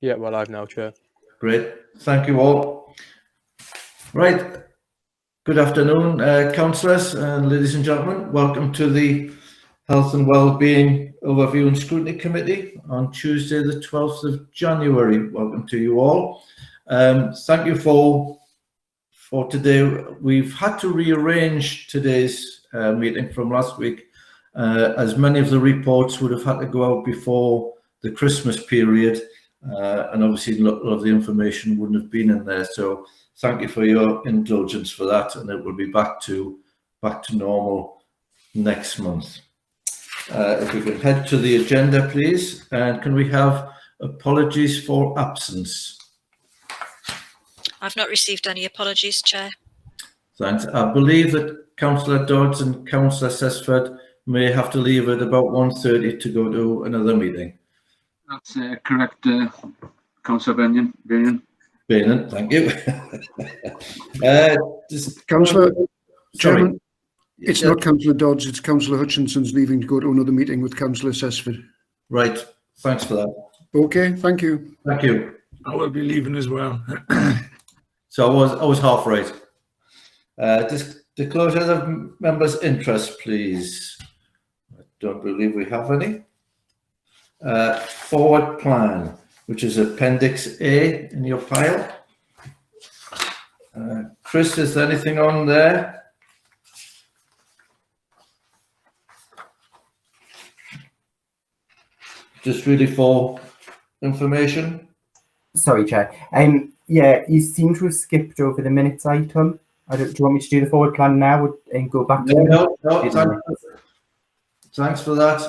Yeah, we're live now, Chair. Great. Thank you all. Right. Good afternoon, councillors and ladies and gentlemen. Welcome to the Health and Wellbeing Overview and Scrutiny Committee on Tuesday, the 12th of January. Welcome to you all. Thank you for today. We've had to rearrange today's meeting from last week, as many of the reports would have had to go out before the Christmas period. And obviously a lot of the information wouldn't have been in there, so thank you for your indulgence for that, and it will be back to normal next month. If we can head to the agenda, please, and can we have apologies for absence? I've not received any apologies, Chair. Thanks. I believe that Councillor Dodds and Councillor Sesford may have to leave at about 1:30 to go to another meeting. That's correct, Councillor Benyon. Benyon, thank you. Councillor Chairman, Sorry. it's not Councillor Dodds, it's Councillor Hutchinson's leaving to go to another meeting with Councillor Sesford. Right, thanks for that. Okay, thank you. Thank you. I will be leaving as well. So I was half right. Disclosure of members' interest, please. I don't believe we have any. Forward plan, which is Appendix A in your pile. Chris, is there anything on there? Just really for information? Sorry, Chair. Yeah, you seem to have skipped over the minutes item. Do you want me to do the forward plan now and go back to it? No, thanks for that.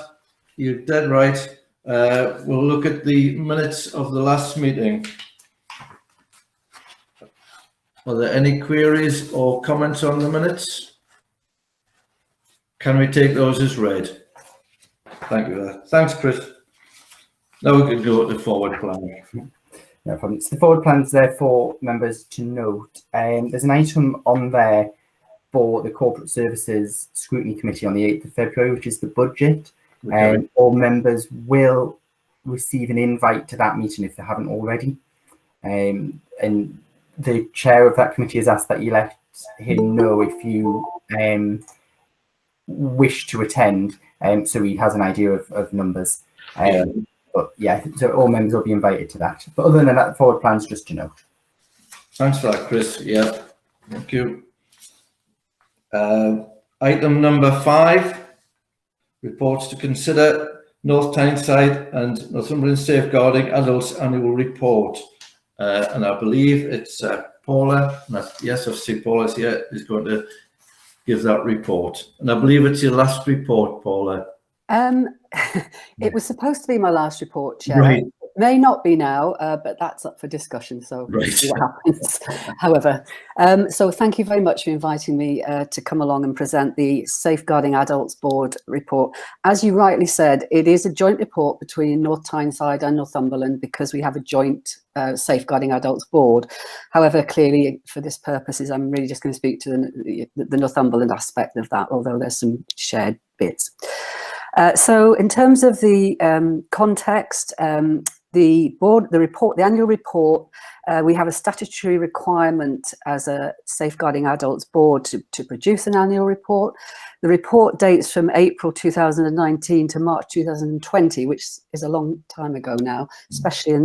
You're dead right. We'll look at the minutes of the last meeting. Are there any queries or comments on the minutes? Can we take those as read? Thank you for that. Thanks, Chris. Now we can go to the forward plan. No problem. So the forward plan's there for members to note. There's an item on there for the Corporate Services Scrutiny Committee on the 8th of February, which is the budget. Okay. All members will receive an invite to that meeting if they haven't already. And the chair of that committee has asked that you let him know if you wish to attend, so he has an idea of numbers. But yeah, so all members will be invited to that. But other than that, the forward plan's just to note. Thanks for that, Chris. Yeah, thank you. Item number 5, reports to consider North Tyneside and Northumberland Safeguarding Adults Annual Report. And I believe it's Paula. Yes, I see Paula's here, is going to give that report. And I believe it's your last report, Paula. It was supposed to be my last report, Chair. Right. It may not be now, but that's up for discussion, so we'll see what happens. However, so thank you very much for inviting me to come along and present the Safeguarding Adults Board report. As you rightly said, it is a joint report between North Tyneside and Northumberland because we have a joint Safeguarding Adults Board. However, clearly for this purposes, I'm really just going to speak to the Northumberland aspect of that, although there's some shared bits. So in terms of the context, the annual report, we have a statutory requirement as a Safeguarding Adults Board to produce an annual report. The report dates from April 2019 to March 2020, which is a long time ago now, especially in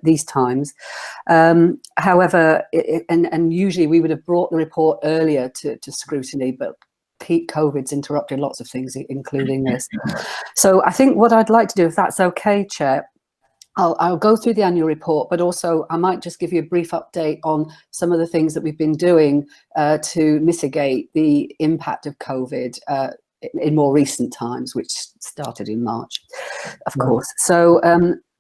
these times. However, and usually we would have brought the report earlier to scrutiny, but peak COVID's interrupted lots of things, including this. So I think what I'd like to do, if that's okay, Chair, I'll go through the annual report, but also I might just give you a brief update on some of the things that we've been doing to mitigate the impact of COVID in more recent times, which started in March, of course. So,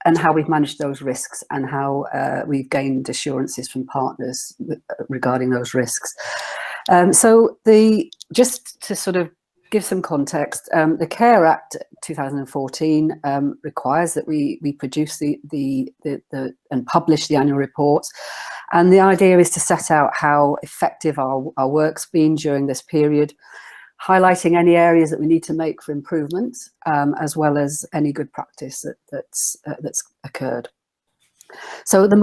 and how we've managed those risks and how we've gained assurances from partners regarding those risks. So just to sort of give some context, the CARE Act 2014 requires that we produce and publish the annual reports, and the idea is to set out how effective our work's been during this period, highlighting any areas that we need to make for improvement, as well as any good practice that's occurred. So the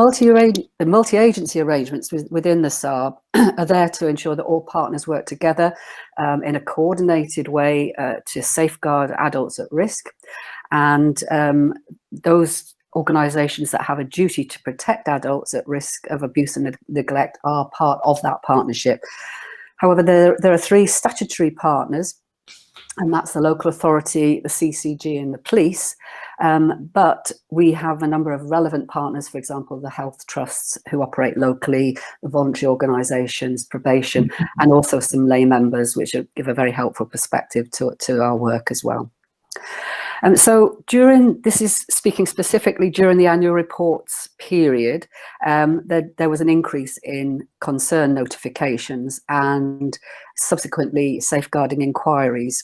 multi-agency arrangements within the SARB are there to ensure that all partners work together in a coordinated way to safeguard adults at risk. And those organisations that have a duty to protect adults at risk of abuse and neglect are part of that partnership. However, there are 3 statutory partners, and that's the local authority, the CCG and the police. But we have a number of relevant partners, for example, the health trusts who operate locally, the voluntary organisations, probation, and also some lay members, which give a very helpful perspective to our work as well. So this is speaking specifically during the annual reports period, there was an increase in concern notifications and subsequently safeguarding inquiries.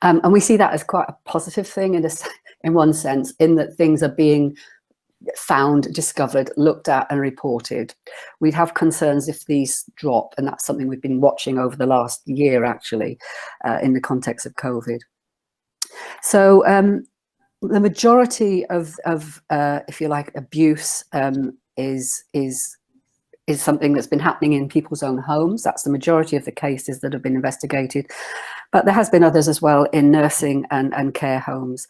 And we see that as quite a positive thing in one sense, in that things are being found, discovered, looked at and reported. We'd have concerns if these drop, and that's something we've been watching over the last year actually in the context of COVID. So the majority of if you like, abuse is something that's been happening in people's own homes. That's the majority of the cases that have been investigated. But there has been others as well in nursing and care homes.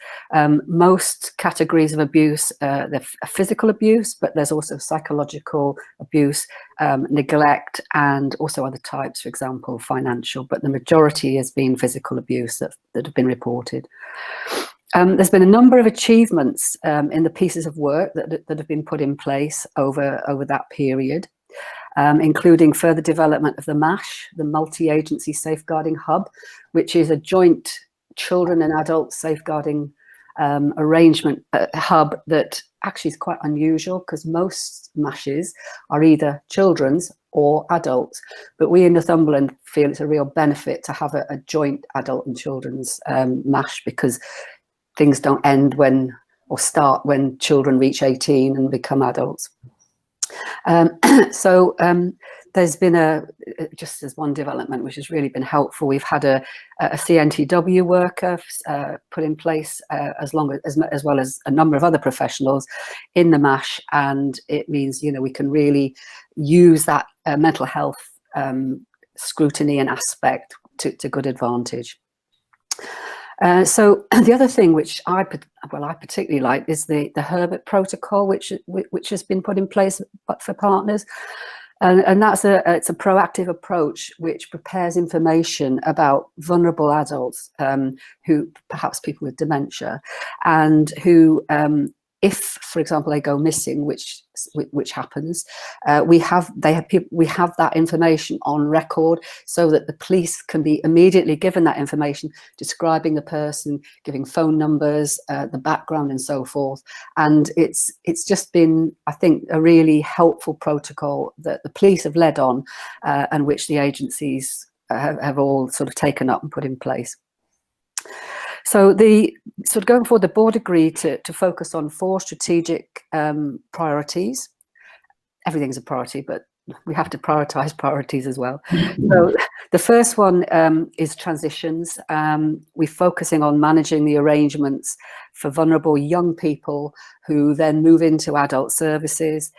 Most categories of abuse, they're physical abuse, but there's also psychological abuse, neglect, and also other types, for example, financial. But the majority has been physical abuse that have been reported. There's been a number of achievements in the pieces of work that have been put in place over that period, including further development of the MASH, the Multi-Agency Safeguarding Hub, which is a joint children and adult safeguarding arrangement hub that actually is quite unusual, because most MASHs are either children's or adults, but we in Northumberland feel it's a real benefit to have a joint adult and children's MASH, because things don't end start when children reach 18 and become adults. There's been just as one development which has really been helpful. We've had a CNTW worker put in place, as well as a number of other professionals in the MASH, and it means we can really use that mental health scrutiny and aspect to good advantage. So the other thing which I particularly like is the Herbert protocol, which has been put in place for partners, and it's a proactive approach which prepares information about vulnerable adults, who perhaps people with dementia, and who if, for example, they go missing, which happens, we have that information on record, so that the police can be immediately given that information, describing the person, giving phone numbers, the background, and so forth. And it's just been, I think, a really helpful protocol that the police have led on, and which the agencies have all sort of taken up and put in place. So going forward, the board agreed to focus on 4 strategic priorities. Everything's a priority, but we have to prioritise priorities as well. So the first one is transitions. We're focusing on managing the arrangements for vulnerable young people who then move into adult services,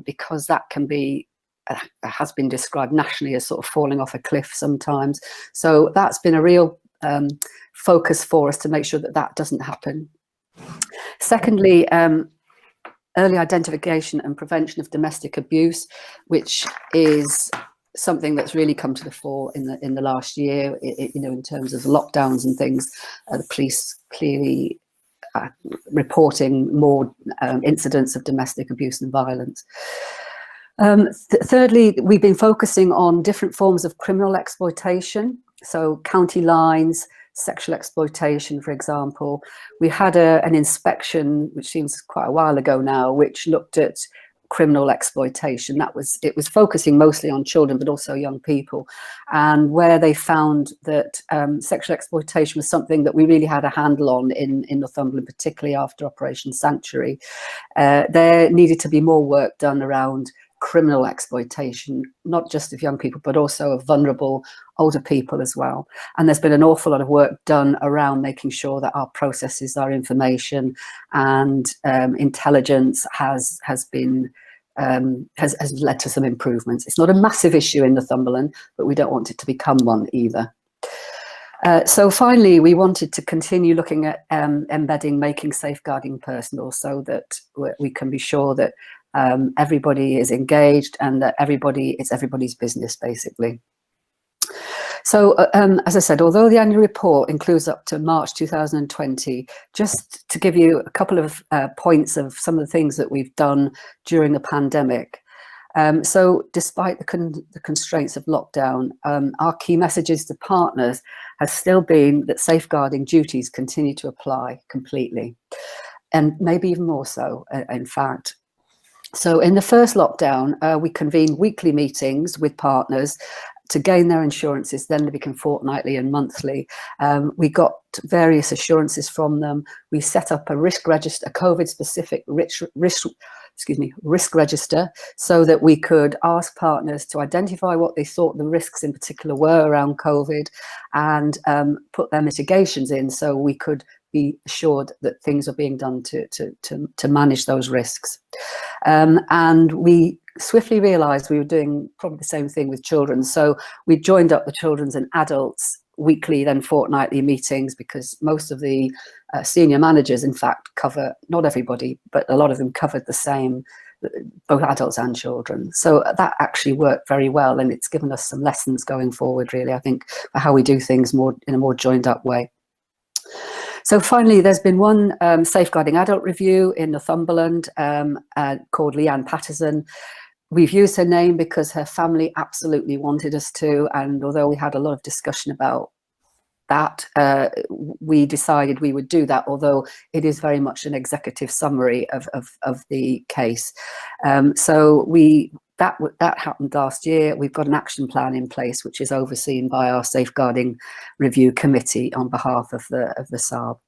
because that can be, has been described nationally as sort of falling off a cliff sometimes. So that's been a real focus for us to make sure that doesn't happen. Secondly, early identification and prevention of domestic abuse, which is something that's really come to the fore in the last year. In terms of lockdowns and things, the police clearly reporting more incidents of domestic abuse and violence. Thirdly, we've been focusing on different forms of criminal exploitation, so county lines, sexual exploitation, for example. We had an inspection, which seems quite a while ago now, which looked at criminal exploitation. It was focusing mostly on children, but also young people, and where they found that sexual exploitation was something that we really had a handle on in Northumberland, particularly after Operation Sanctuary. There needed to be more work done around criminal exploitation, not just of young people, but also of vulnerable older people as well. And there's been an awful lot of work done around making sure that our processes, our information and intelligence has led to some improvements. It's not a massive issue in Northumberland, but we don't want it to become one either. So finally, we wanted to continue looking at embedding making safeguarding personal, so that we can be sure that everybody is engaged and that it's everybody's business, basically. So, as I said, although the annual report includes up to March 2020, just to give you a couple of points of some of the things that we've done during the pandemic. So despite the constraints of lockdown, our key messages to partners has still been that safeguarding duties continue to apply completely, and maybe even more so, in fact. So in the first lockdown, we convened weekly meetings with partners to gain their assurances, then they became fortnightly and monthly. We got various assurances from them. We set up a risk register, a COVID-specific risk register, so that we could ask partners to identify what they thought the risks in particular were around COVID, and put their mitigations in, so we could be assured that things are being done to manage those risks. And we swiftly realised we were doing probably the same thing with children. So we joined up the children's and adults weekly, then fortnightly meetings, because most of the senior managers, in fact, cover, not everybody, but a lot of them covered the same, both adults and children. So that actually worked very well, and it's given us some lessons going forward, really, I think, for how we do things in a more joined up way. So finally, there's been one safeguarding adult review in Northumberland called Leanne Patterson. We've used her name because her family absolutely wanted us to, and although we had a lot of discussion about that, we decided we would do that, although it is very much an executive summary of the case. So that happened last year. We've got an action plan in place, which is overseen by our Safeguarding Review Committee on behalf of the SARB.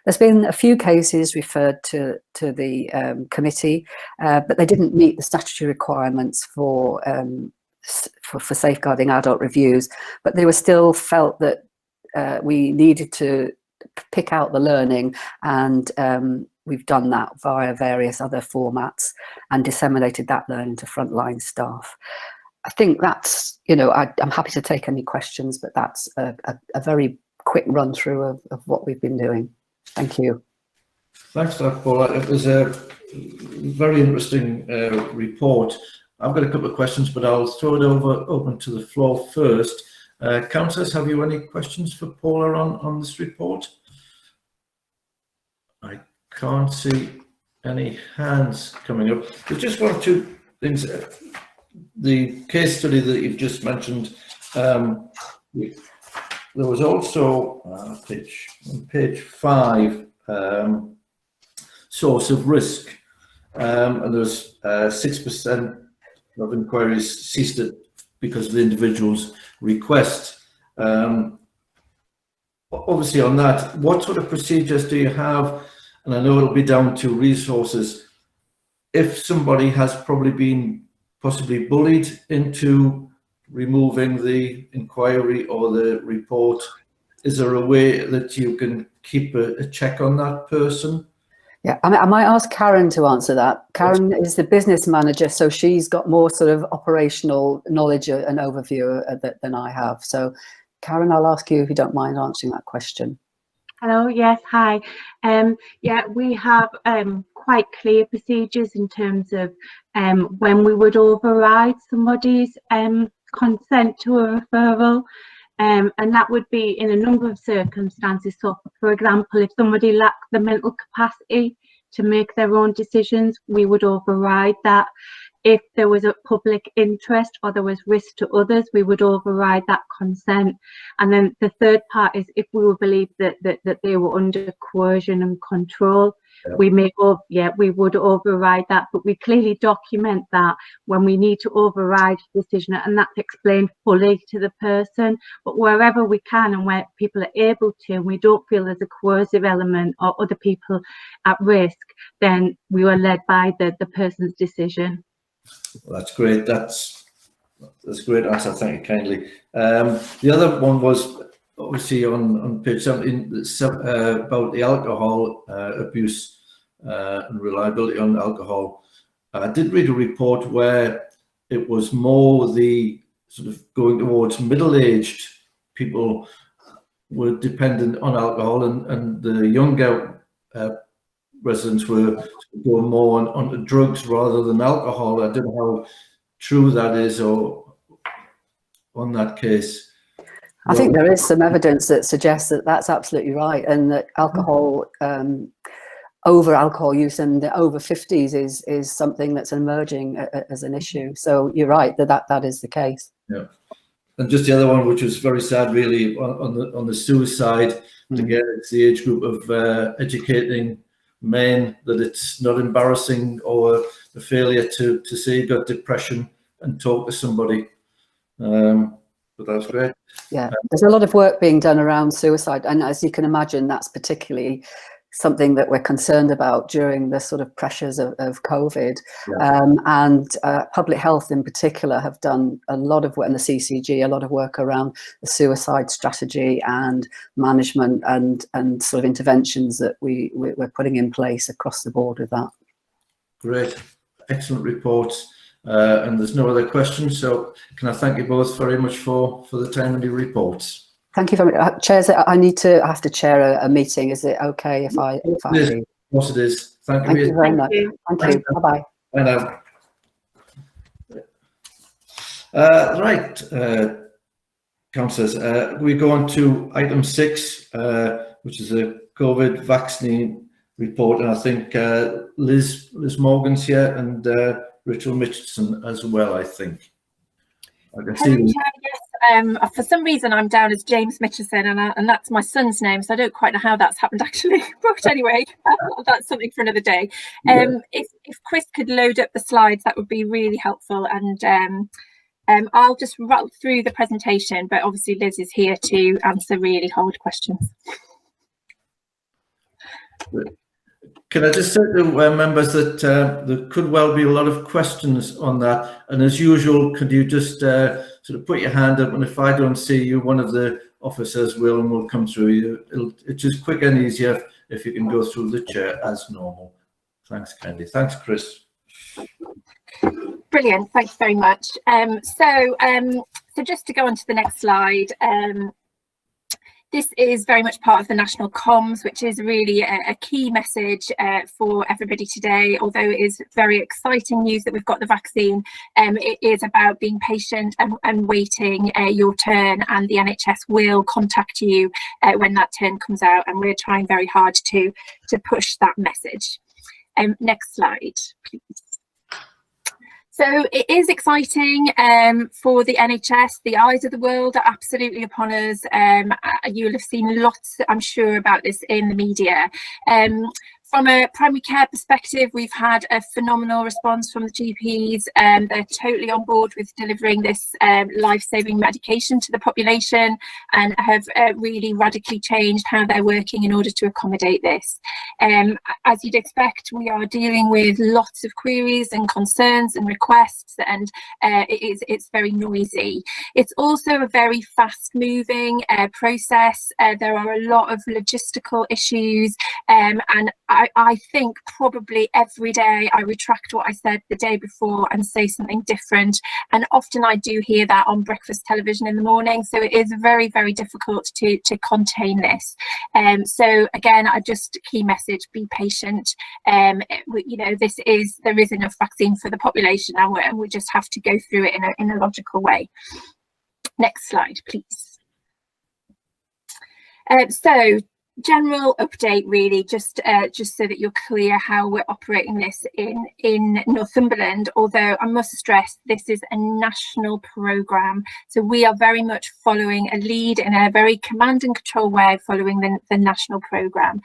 There's been a few cases referred to the committee, but they didn't meet the statutory requirements for safeguarding adult reviews, but they were still felt that we needed to pick out the learning, and we've done that via various other formats and disseminated that learning to frontline staff. I think that's, I'm happy to take any questions, but that's a very quick run through of what we've been doing. Thank you. Thanks for that, Paula. It was a very interesting report. I've got a couple of questions, but I'll throw it open to the floor first. Councillors, have you any questions for Paula on this report? I can't see any hands coming up. There's just one or two things. The case study that you've just mentioned, there was also on page 5, source of risk, and there's 6% of inquiries ceased because of the individual's request. Obviously on that, what sort of procedures do you have? And I know it'll be down to resources. If somebody has probably been possibly bullied into removing the inquiry or the report, is there a way that you can keep a check on that person? Yeah, I might ask Karen to answer that. Karen is the business manager, so she's got more sort of operational knowledge and overview than I have. So Karen, I'll ask you if you don't mind answering that question. Hello, yes, hi. Yeah, we have quite clear procedures in terms of when we would override somebody's consent to a referral, and that would be in a number of circumstances. So, for example, if somebody lacked the mental capacity to make their own decisions, we would override that. If there was a public interest or there was risk to others, we would override that consent. And then the third part is if we were believed that they were under coercion and control, we would override that. But we clearly document that when we need to override a decision, and that's explained fully to the person. But wherever we can and where people are able to, and we don't feel there's a coercive element or other people at risk, then we are led by the person's decision. Well, that's great. That's a great answer. Thank you kindly. The other one was obviously on page 17 about the alcohol abuse and reliability on alcohol. I did read a report where it was more the sort of going towards middle-aged people were dependent on alcohol, and the younger residents were going more onto drugs rather than alcohol. I don't know how true that is or on that case. I think there is some evidence that suggests that that's absolutely right, and that alcohol, over alcohol use and the over 50s is something that's emerging as an issue. So you're right that is the case. Yeah. And just the other one, which was very sad, really, on the suicide. Again, it's the age group of educating men that it's not embarrassing or a failure to say you've got depression and talk to somebody. But that's great. Yeah, there's a lot of work being done around suicide, and as you can imagine, that's particularly something that we're concerned about during the sort of pressures of COVID. And public health in particular have done a lot of work, and the CCG, a lot of work around the suicide strategy and management and sort of interventions that we're putting in place across the board with that. Great, excellent reports. And there's no other questions, so can I thank you both very much for the time and your reports. Thank you very much. Chairs, I have to chair a meeting. Is it okay if I Of course it is. Thank you. Thank you very much. Thank you. Bye-bye. Bye now. Right, councillors, we go on to item 6, which is a COVID vaccine report, and I think Liz Morgan's here and Rachel Mitchison as well, I think. I can see. Yes, for some reason I'm down as James Mitchison, and that's my son's name, so I don't quite know how that's happened actually. But anyway, that's something for another day. If Chris could load up the slides, that would be really helpful, and I'll just rattle through the presentation, but obviously Liz is here to answer really hard questions. Can I just say to members that there could well be a lot of questions on that, and as usual, could you just sort of put your hand up, and if I don't see you, one of the officers will, and we'll come through you. It's just quick and easier if you can go through the chair as normal. Thanks, Candy. Thanks, Chris. Brilliant. Thanks very much. So just to go on to the next slide. This is very much part of the national comms, which is really a key message for everybody today. Although it is very exciting news that we've got the vaccine, it is about being patient and waiting your turn, and the NHS will contact you when that turn comes out, and we're trying very hard to push that message. Next slide, please. So it is exciting for the NHS. The eyes of the world are absolutely upon us. You'll have seen lots, I'm sure, about this in the media. From a primary care perspective, we've had a phenomenal response from the GPs. They're totally on board with delivering this life-saving medication to the population, and have really radically changed how they're working in order to accommodate this. As you'd expect, we are dealing with lots of queries and concerns and requests, and it's very noisy. It's also a very fast-moving process. There are a lot of logistical issues, and I think probably every day I retract what I said the day before and say something different, and often I do hear that on breakfast television in the morning, so it is very, very difficult to contain this. So again, key message, be patient. You know, there is enough vaccine for the population, and we just have to go through it in a logical way. Next slide, please. So general update, really, just so that you're clear how we're operating this in Northumberland, although I must stress this is a national programme, so we are very much following a lead in a very command and control way, following the national programme.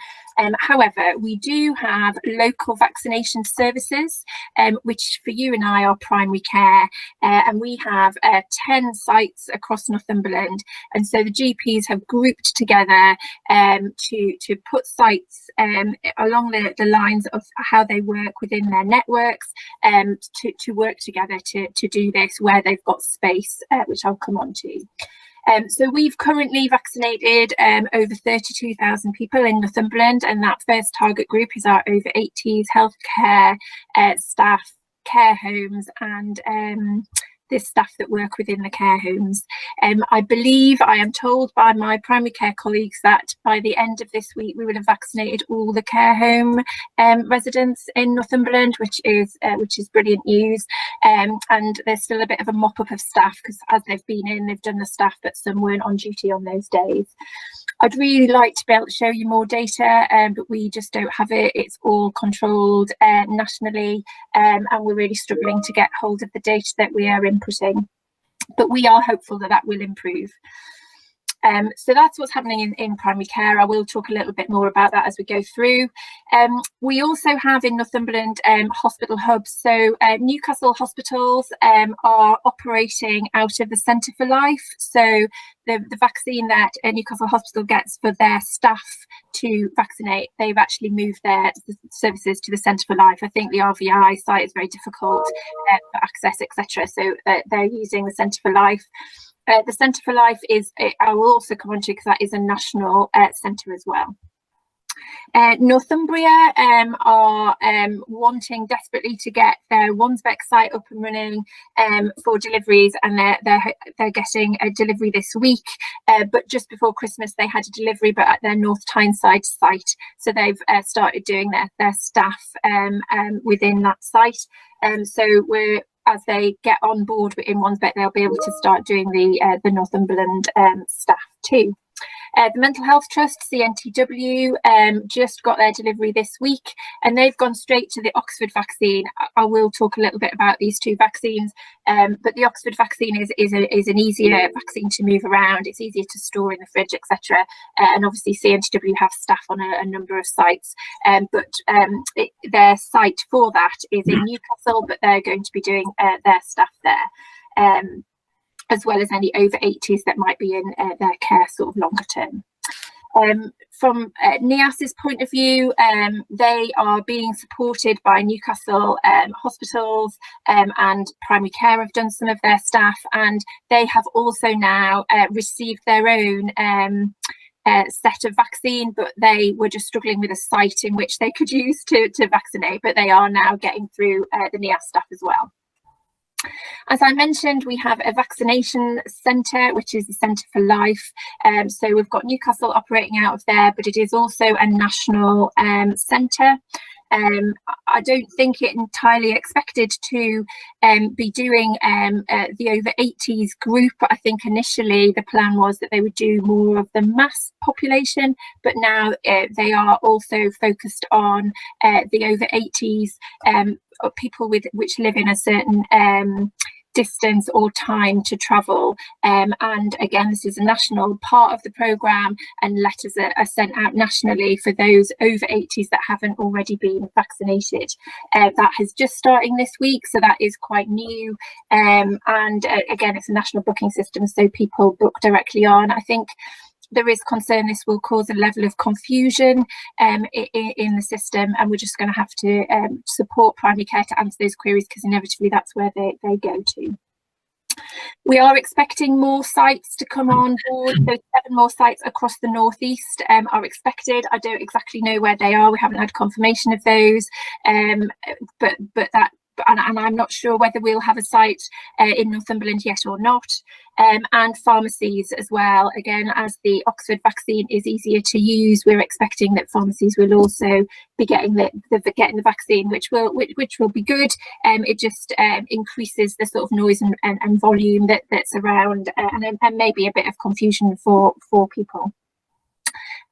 However, we do have local vaccination services, which for you and I are primary care, and we have 10 sites across Northumberland, and so the GPs have grouped together to put sites along the lines of how they work within their networks, to work together to do this where they've got space, which I'll come on to. So we've currently vaccinated over 32,000 people in Northumberland, and that first target group is our over 80s healthcare staff, care homes, and the staff that work within the care homes. I believe, I am told by my primary care colleagues, that by the end of this week we will have vaccinated all the care home residents in Northumberland, which is brilliant news. And there's still a bit of a mop up of staff, because as they've been in, they've done the staff, but some weren't on duty on those days. I'd really like to be able to show you more data, but we just don't have it. It's all controlled nationally, and we're really struggling to get hold of the data that we are inputting. But we are hopeful that that will improve. So that's what's happening in primary care. I will talk a little bit more about that as we go through. We also have in Northumberland hospital hubs. So Newcastle hospitals are operating out of the Centre for Life. So the vaccine that Newcastle Hospital gets for their staff to vaccinate, they've actually moved their services to the Centre for Life. I think the RVI site is very difficult for access, etc. So they're using the Centre for Life. The Centre for Life is, I will also come on to, because that is a national centre as well. Northumbria are wanting desperately to get their Wansbeck site up and running for deliveries, and they're getting a delivery this week. But just before Christmas, they had a delivery, but at their North Tyneside site. So they've started doing their staff within that site. So as they get on board in Wansbeck, they'll be able to start doing the Northumberland staff too. The Mental Health Trust, CNTW, just got their delivery this week, and they've gone straight to the Oxford vaccine. I will talk a little bit about these two vaccines, but the Oxford vaccine is an easier vaccine to move around. It's easier to store in the fridge, etc. And obviously CNTW have staff on a number of sites, but their site for that is in Newcastle, but they're going to be doing their staff there. As well as any over 80s that might be in their care sort of longer term. From NIAS's point of view, they are being supported by Newcastle hospitals, and primary care have done some of their staff, and they have also now received their own set of vaccine, but they were just struggling with a site in which they could use to vaccinate, but they are now getting through the NIAS staff as well. As I mentioned, we have a vaccination centre, which is the Centre for Life. So we've got Newcastle operating out of there, but it is also a national centre. I don't think it entirely expected to be doing the over 80s group. I think initially the plan was that they would do more of the mass population, but now they are also focused on the over 80s people which live in a certain distance or time to travel, and again, this is a national part of the programme, and letters are sent out nationally for those over 80s that haven't already been vaccinated. That is just starting this week, so that is quite new, and again, it's a national booking system, so people book directly on. I think there is concern this will cause a level of confusion in the system, and we're just going to have to support primary care to answer those queries, because inevitably that's where they go to. We are expecting more sites to come on board. So 7 more sites across the northeast are expected. I don't exactly know where they are. We haven't had confirmation of those, but that. And I'm not sure whether we'll have a site in Northumberland yet or not, and pharmacies as well. Again, as the Oxford vaccine is easier to use, we're expecting that pharmacies will also be getting the vaccine, which will be good. It just increases the sort of noise and volume that's around, and maybe a bit of confusion for people.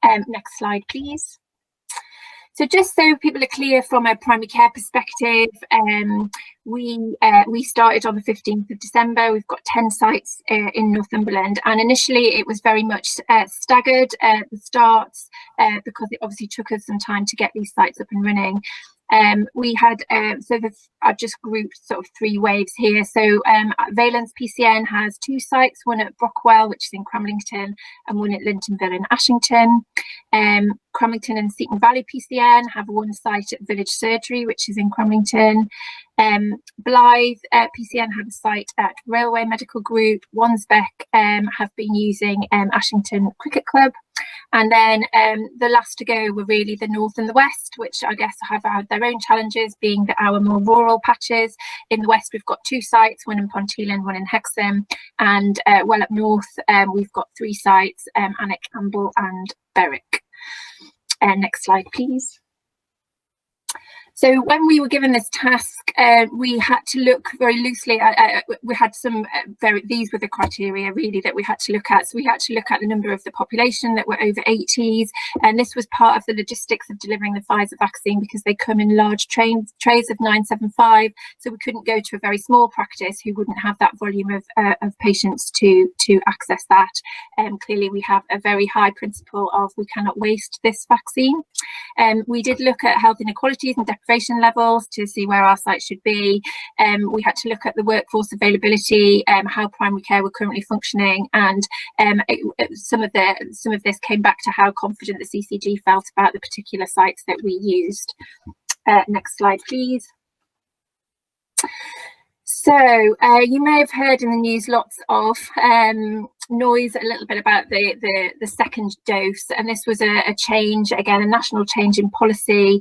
Next slide, please. So just so people are clear from a primary care perspective, we started on the 15th of December. We've got 10 sites in Northumberland, and initially it was very much staggered the starts, because it obviously took us some time to get these sites up and running. We had, I've just grouped sort of 3 waves here. So Valence PCN has 2 sites, one at Brockwell, which is in Cramlington, and one at Lintonville in Ashington. Cramlington and Seaton Valley PCN have 1 site at Village Surgery, which is in Cramlington. Blythe PCN have a site at Railway Medical Group. Wansbeck have been using Ashington Cricket Club. And then the last to go were really the North and the West, which I guess have had their own challenges, being our more rural patches. In the West, we've got 2 sites, one in Ponteland, one in Hexham. And well up north, we've got 3 sites, Alnwick, Campbell and Berwick. Next slide, please. So when we were given this task, we had to look very loosely at, we had some these were the criteria really that we had to look at. So we had to look at the number of the population that were over 80s, and this was part of the logistics of delivering the Pfizer vaccine because they come in large trays of 975. So we couldn't go to a very small practice who wouldn't have that volume of patients to access that. Clearly we have a very high principle of we cannot waste this vaccine. We did look at health inequalities and deprivation levels to see where our sites should be. We had to look at the workforce availability, how primary care were currently functioning, and some of this came back to how confident the CCG felt about the particular sites that we used. Next slide, please. So you may have heard in the news lots of noise a little bit about the second dose, and this was a change, again a national change in policy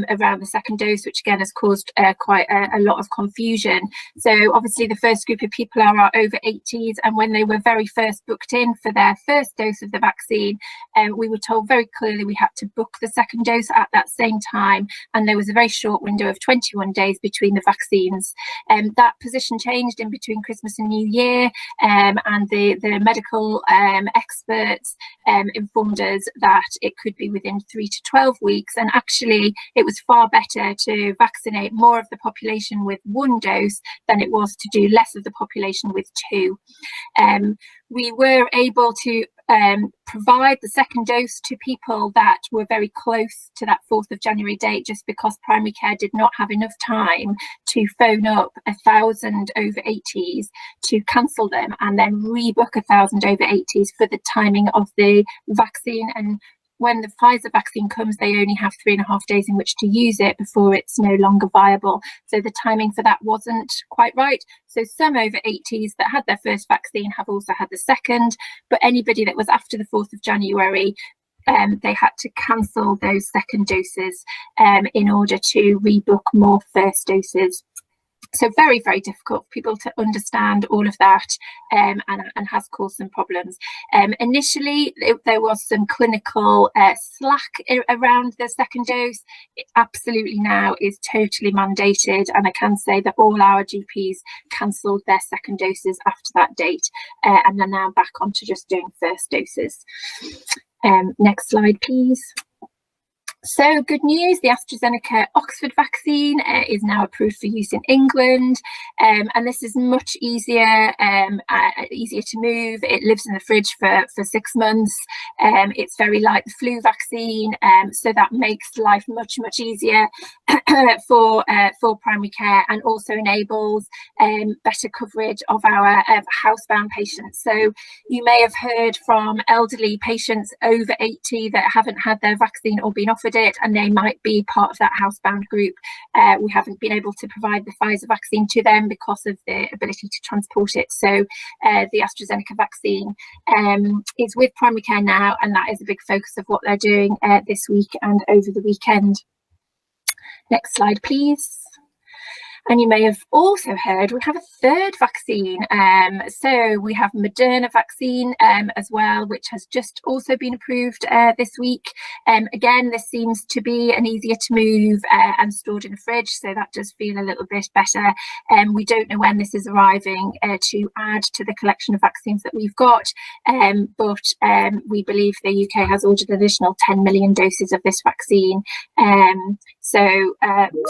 around the second dose, which again has caused quite a lot of confusion. So obviously the first group of people are our over 80s, and when they were very first booked in for their first dose of the vaccine, we were told very clearly we had to book the second dose at that same time, and there was a very short window of 21 days between the vaccines. That position changed in between Christmas and New Year, and the medical experts informed us that it could be within 3 to 12 weeks, and actually it was far better to vaccinate more of the population with 1 dose than it was to do less of the population with 2. We were able to provide the second dose to people that were very close to that 4th of January date, just because primary care did not have enough time to phone up 1,000 over 80s to cancel them and then rebook 1,000 over 80s for the timing of the vaccine. And when the Pfizer vaccine comes, they only have 3.5 days in which to use it before it's no longer viable. So the timing for that wasn't quite right. So some over 80s that had their first vaccine have also had the second, but anybody that was after the 4th of January, they had to cancel those second doses in order to rebook more first doses. So very, very difficult for people to understand all of that, and has caused some problems. Initially, there was some clinical slack around the second dose. It absolutely now is totally mandated, and I can say that all our GPs cancelled their second doses after that date, and they're now back onto just doing first doses. Next slide, please. So good news, the AstraZeneca Oxford vaccine is now approved for use in England, and this is much easier, easier to move. It lives in the fridge for 6 months. It's very like the flu vaccine, so that makes life much easier for primary care, and also enables better coverage of our housebound patients. So you may have heard from elderly patients over 80 that haven't had their vaccine or been offered it, and they might be part of that housebound group. We haven't been able to provide the Pfizer vaccine to them because of the ability to transport it. So the AstraZeneca vaccine is with primary care now, and that is a big focus of what they're doing this week and over the weekend. Next slide, please. And you may have also heard we have a third vaccine. So we have Moderna vaccine as well, which has just also been approved this week. Again, this seems to be an easier to move and stored in a fridge, so that does feel a little bit better. We don't know when this is arriving to add to the collection of vaccines that we've got, but we believe the UK has ordered an additional 10 million doses of this vaccine. So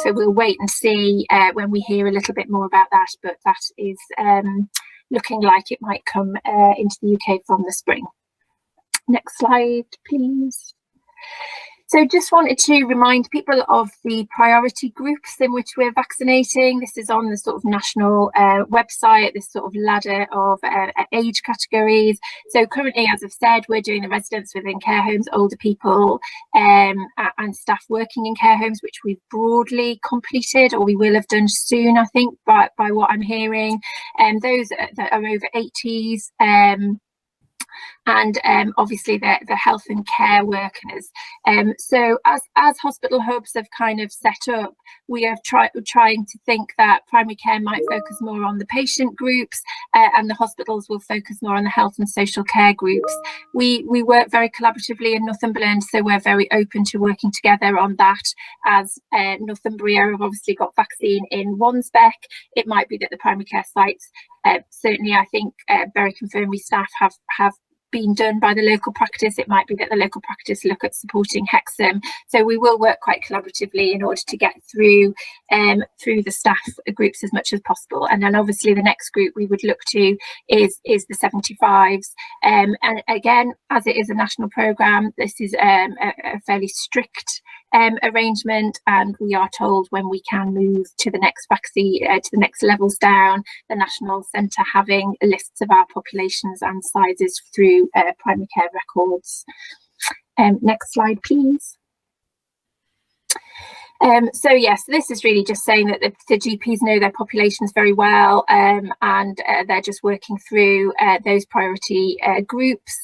we'll wait and see when we hear a little bit more about that, but that is looking like it might come into the UK from the spring. Next slide, please. So just wanted to remind people of the priority groups in which we're vaccinating. This is on the sort of national website, this sort of ladder of age categories. So currently, as I've said, we're doing the residents within care homes, older people and staff working in care homes, which we've broadly completed, or we will have done soon, I think, by what I'm hearing. And those that are over 80s, and obviously the health and care workers. So as hospital hubs have kind of set up, we are trying to think that primary care might focus more on the patient groups and the hospitals will focus more on the health and social care groups. We work very collaboratively in Northumberland, so we're very open to working together on that. As Northumbria have obviously got vaccine in Wansbeck, it might be that the primary care sites, certainly I think Berwick Infirmary staff have been done by the local practice. It might be that the local practice look at supporting Hexham. So we will work quite collaboratively in order to get through the staff groups as much as possible. And then obviously the next group we would look to is the 75s. And again, as it is a national programme, this is a fairly strict arrangement, and we are told when we can move to the next vaccine, to the next levels down, the National Centre having lists of our populations and sizes through primary care records. Next slide, please. So yes, this is really just saying that the GPs know their populations very well, and they're just working through those priority groups.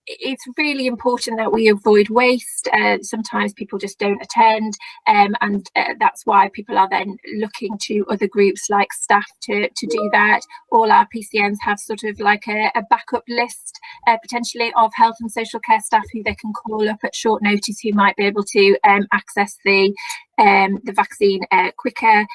It's really important that we avoid waste. Sometimes people just don't attend, and that's why people are then looking to other groups like staff to do that. All our PCNs have sort of like a backup list potentially of health and social care staff who they can call up at short notice, who might be able to access the vaccine quicker.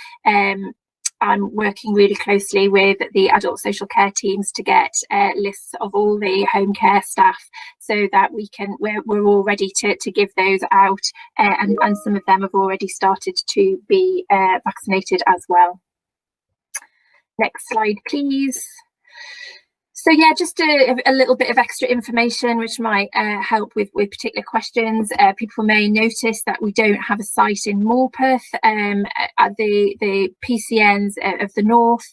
I'm working really closely with the adult social care teams to get lists of all the home care staff, so that we're all ready to give those out, and some of them have already started to be vaccinated as well. Next slide, please. So yeah, just a little bit of extra information which might help with particular questions. People may notice that we don't have a site in Morpeth. The PCNs of the North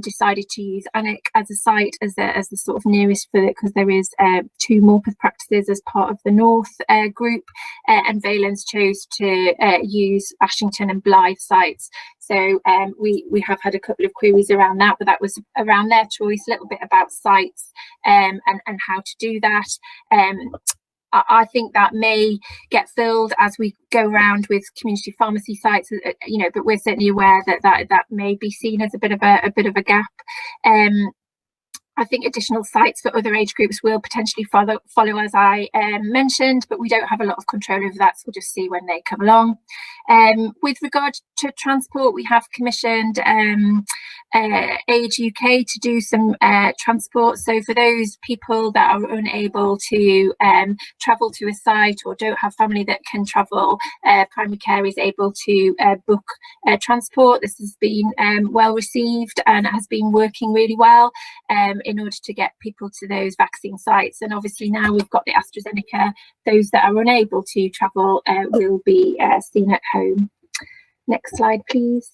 decided to use Alnwick as a site as the sort of nearest for it, because there is 2 Morpeth practices as part of the North group, and Valence chose to use Ashington and Blythe sites. So we have had a couple of queries around that, but that was around their choice, a little bit about sites and how to do that. I think that may get filled as we go around with community pharmacy sites, you know, but we're certainly aware that may be seen as a bit of a gap. I think additional sites for other age groups will potentially follow as I mentioned, but we don't have a lot of control over that, so we'll just see when they come along. With regard to transport, we have commissioned Age UK to do some transport. So for those people that are unable to travel to a site or don't have family that can travel, primary care is able to book transport. This has been well received and has been working really well in order to get people to those vaccine sites. And obviously now we've got the AstraZeneca, those that are unable to travel will be seen at home. Next slide, please.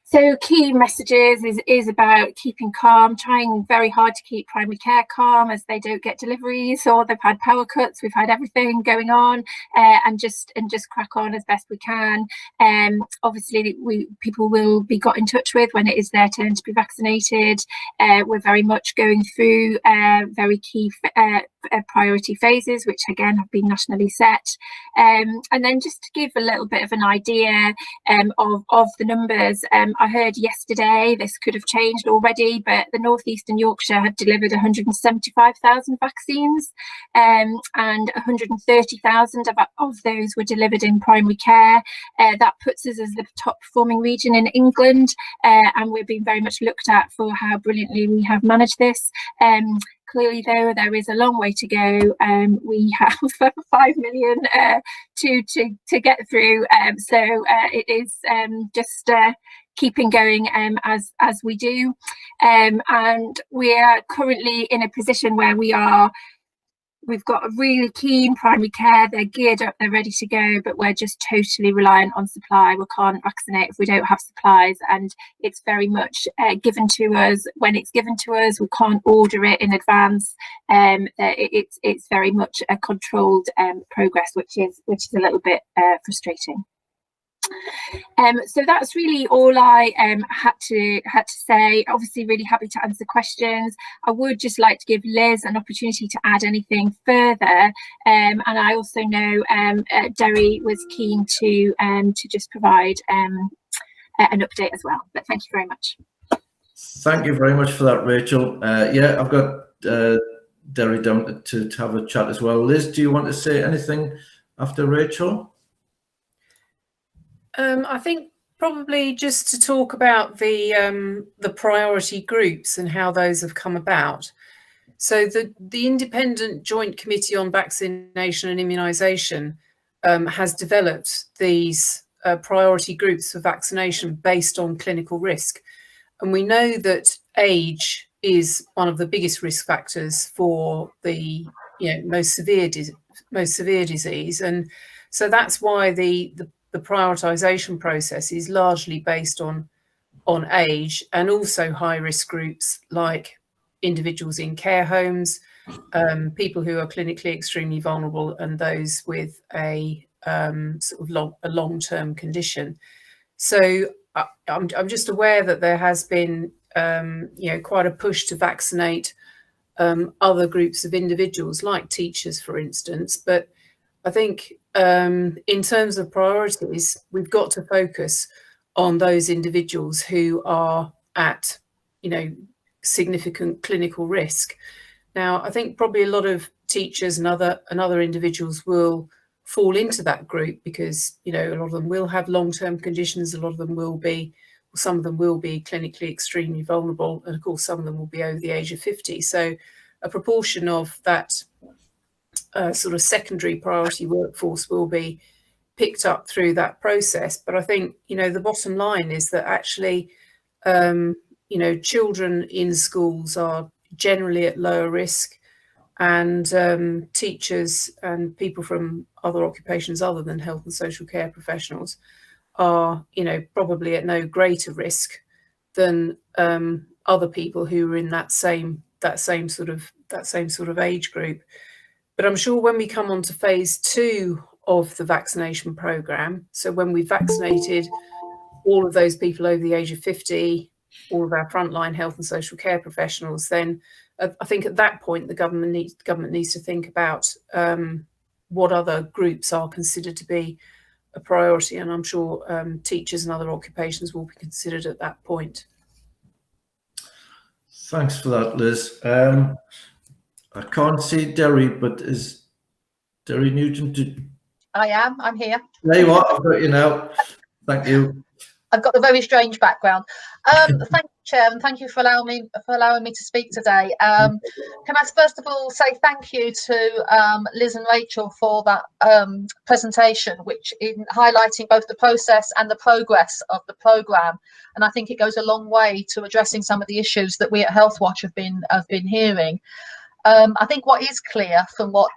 So key messages is about keeping calm, trying very hard to keep primary care calm as they don't get deliveries or they've had power cuts, we've had everything going on, and just crack on as best we can. Obviously people will be got in touch with when it is their turn to be vaccinated. We're very much going through very key priority phases, which again have been nationally set. And then just to give a little bit of an idea of the numbers, I heard yesterday, this could have changed already, but the North East and Yorkshire have delivered 175,000 vaccines, and 130,000 of those were delivered in primary care. That puts us as the top performing region in England, and we're being very much looked at for how brilliantly we have managed this. Clearly, though, there is a long way to go. We have 5 million to get through, so it is just keeping going as we do, and we are currently in a position where we are we've got a really keen primary care, they're geared up, they're ready to go, but we're just totally reliant on supply. We can't vaccinate if we don't have supplies, and it's very much given to us when it's given to us. We can't order it in advance. It's very much a controlled progress, which is a little bit frustrating. So that's really all I had to say. Obviously, really happy to answer questions. I would just like to give Liz an opportunity to add anything further, and I also know Derry was keen to just provide an update as well. But thank you very much. Thank you very much for that, Rachel. Yeah, I've got Derry down to have a chat as well. Liz, do you want to say anything after Rachel? I think probably just to talk about the priority groups and how those have come about. So the Independent Joint Committee on Vaccination and Immunisation has developed these priority groups for vaccination based on clinical risk. And we know that age is one of the biggest risk factors for the most severe disease. And so that's why the prioritisation process is largely based on age, and also high risk groups like individuals in care homes, people who are clinically extremely vulnerable, and those with a sort of long-term condition. So I'm just aware that there has been quite a push to vaccinate other groups of individuals, like teachers, for instance. But I think in terms of priorities, we've got to focus on those individuals who are at, significant clinical risk. Now, I think probably a lot of teachers and other individuals will fall into that group because, a lot of them will have long-term conditions. A lot of them will be, some of them will be clinically extremely vulnerable. And of course, some of them will be over the age of 50. So a proportion of that sort of secondary priority workforce will be picked up through that process. But I think, the bottom line is that actually, children in schools are generally at lower risk, and teachers and people from other occupations other than health and social care professionals are, probably at no greater risk than other people who are in that same sort of age group. But I'm sure when we come on to phase 2 of the vaccination programme, so when we've vaccinated all of those people over the age of 50, all of our frontline health and social care professionals, then I think at that point the government needs to think about what other groups are considered to be a priority, and I'm sure teachers and other occupations will be considered at that point. Thanks for that, Liz. I can't see Derry, but is Derry Nugent? I am. I'm here. There you are. I've got you now. Thank you. I've got a very strange background. Thank you, Chair, and thank you for allowing me to speak today. Can I first of all say thank you to Liz and Rachel for that presentation, which in highlighting both the process and the progress of the programme. And I think it goes a long way to addressing some of the issues that we at Healthwatch have been hearing. I think what is clear from what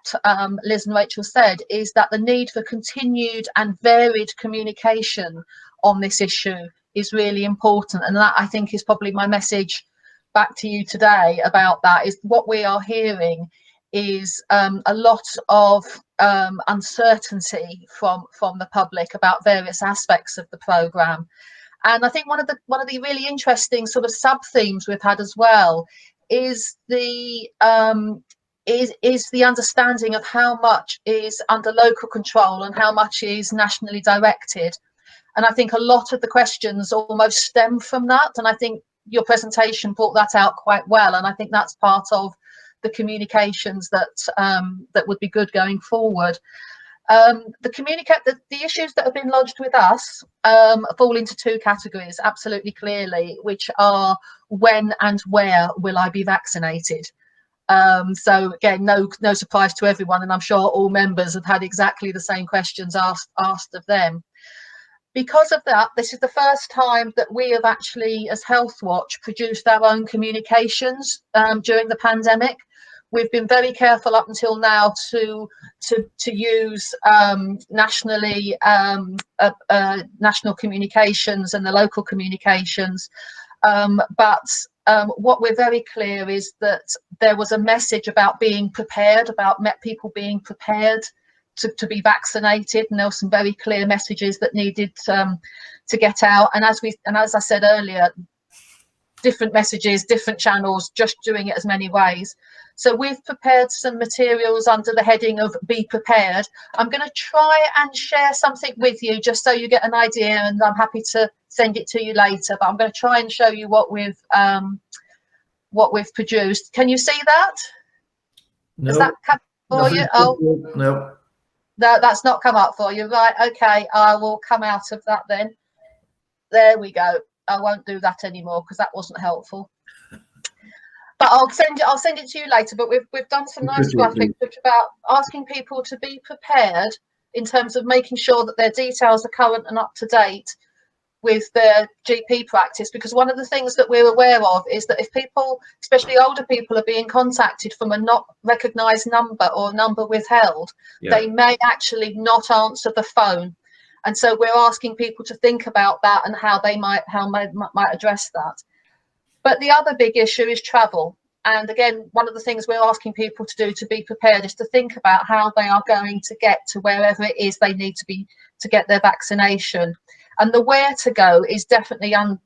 Liz and Rachel said is that the need for continued and varied communication on this issue is really important, and that I think is probably my message back to you today about that. Is what we are hearing is a lot of uncertainty from the public about various aspects of the programme, and I think one of the really interesting sort of sub themes we've had as well is the understanding of how much is under local control and how much is nationally directed. And I think a lot of the questions almost stem from that. And I think your presentation brought that out quite well. And I think that's part of the communications that would be good going forward. The issues that have been lodged with us fall into 2 categories, absolutely clearly, which are when and where will I be vaccinated? So again, no surprise to everyone, and I'm sure all members have had exactly the same questions asked of them. Because of that, this is the first time that we have actually, as Healthwatch, produced our own communications during the pandemic, we've been very careful up until now to use nationally national communications and the local communications, but what we're very clear is that there was a message about being prepared, about people being prepared to be vaccinated, and there were some very clear messages that needed to get out. And as I said earlier, different messages, different channels, just doing it as many ways. So we've prepared some materials under the heading of Be Prepared. I'm going to try and share something with you just so you get an idea, and I'm happy to send it to you later, but I'm going to try and show you what we've produced. Can you see that? No. Does that come for you? Oh, no. That's not come up for you. Right, okay, I will come out of that then. There we go. I won't do that anymore because that wasn't helpful. But I'll send it to you later. But we've done some nice graphics which are about asking people to be prepared in terms of making sure that their details are current and up to date with their GP practice, because one of the things that we're aware of is that if people, especially older people, are being contacted from a not recognised number or a number withheld, they may actually not answer the phone. And so we're asking people to think about that and how they might address that. But the other big issue is travel. And again, one of the things we're asking people to do to be prepared is to think about how they are going to get to wherever it is they need to be to get their vaccination. And the where to go is definitely a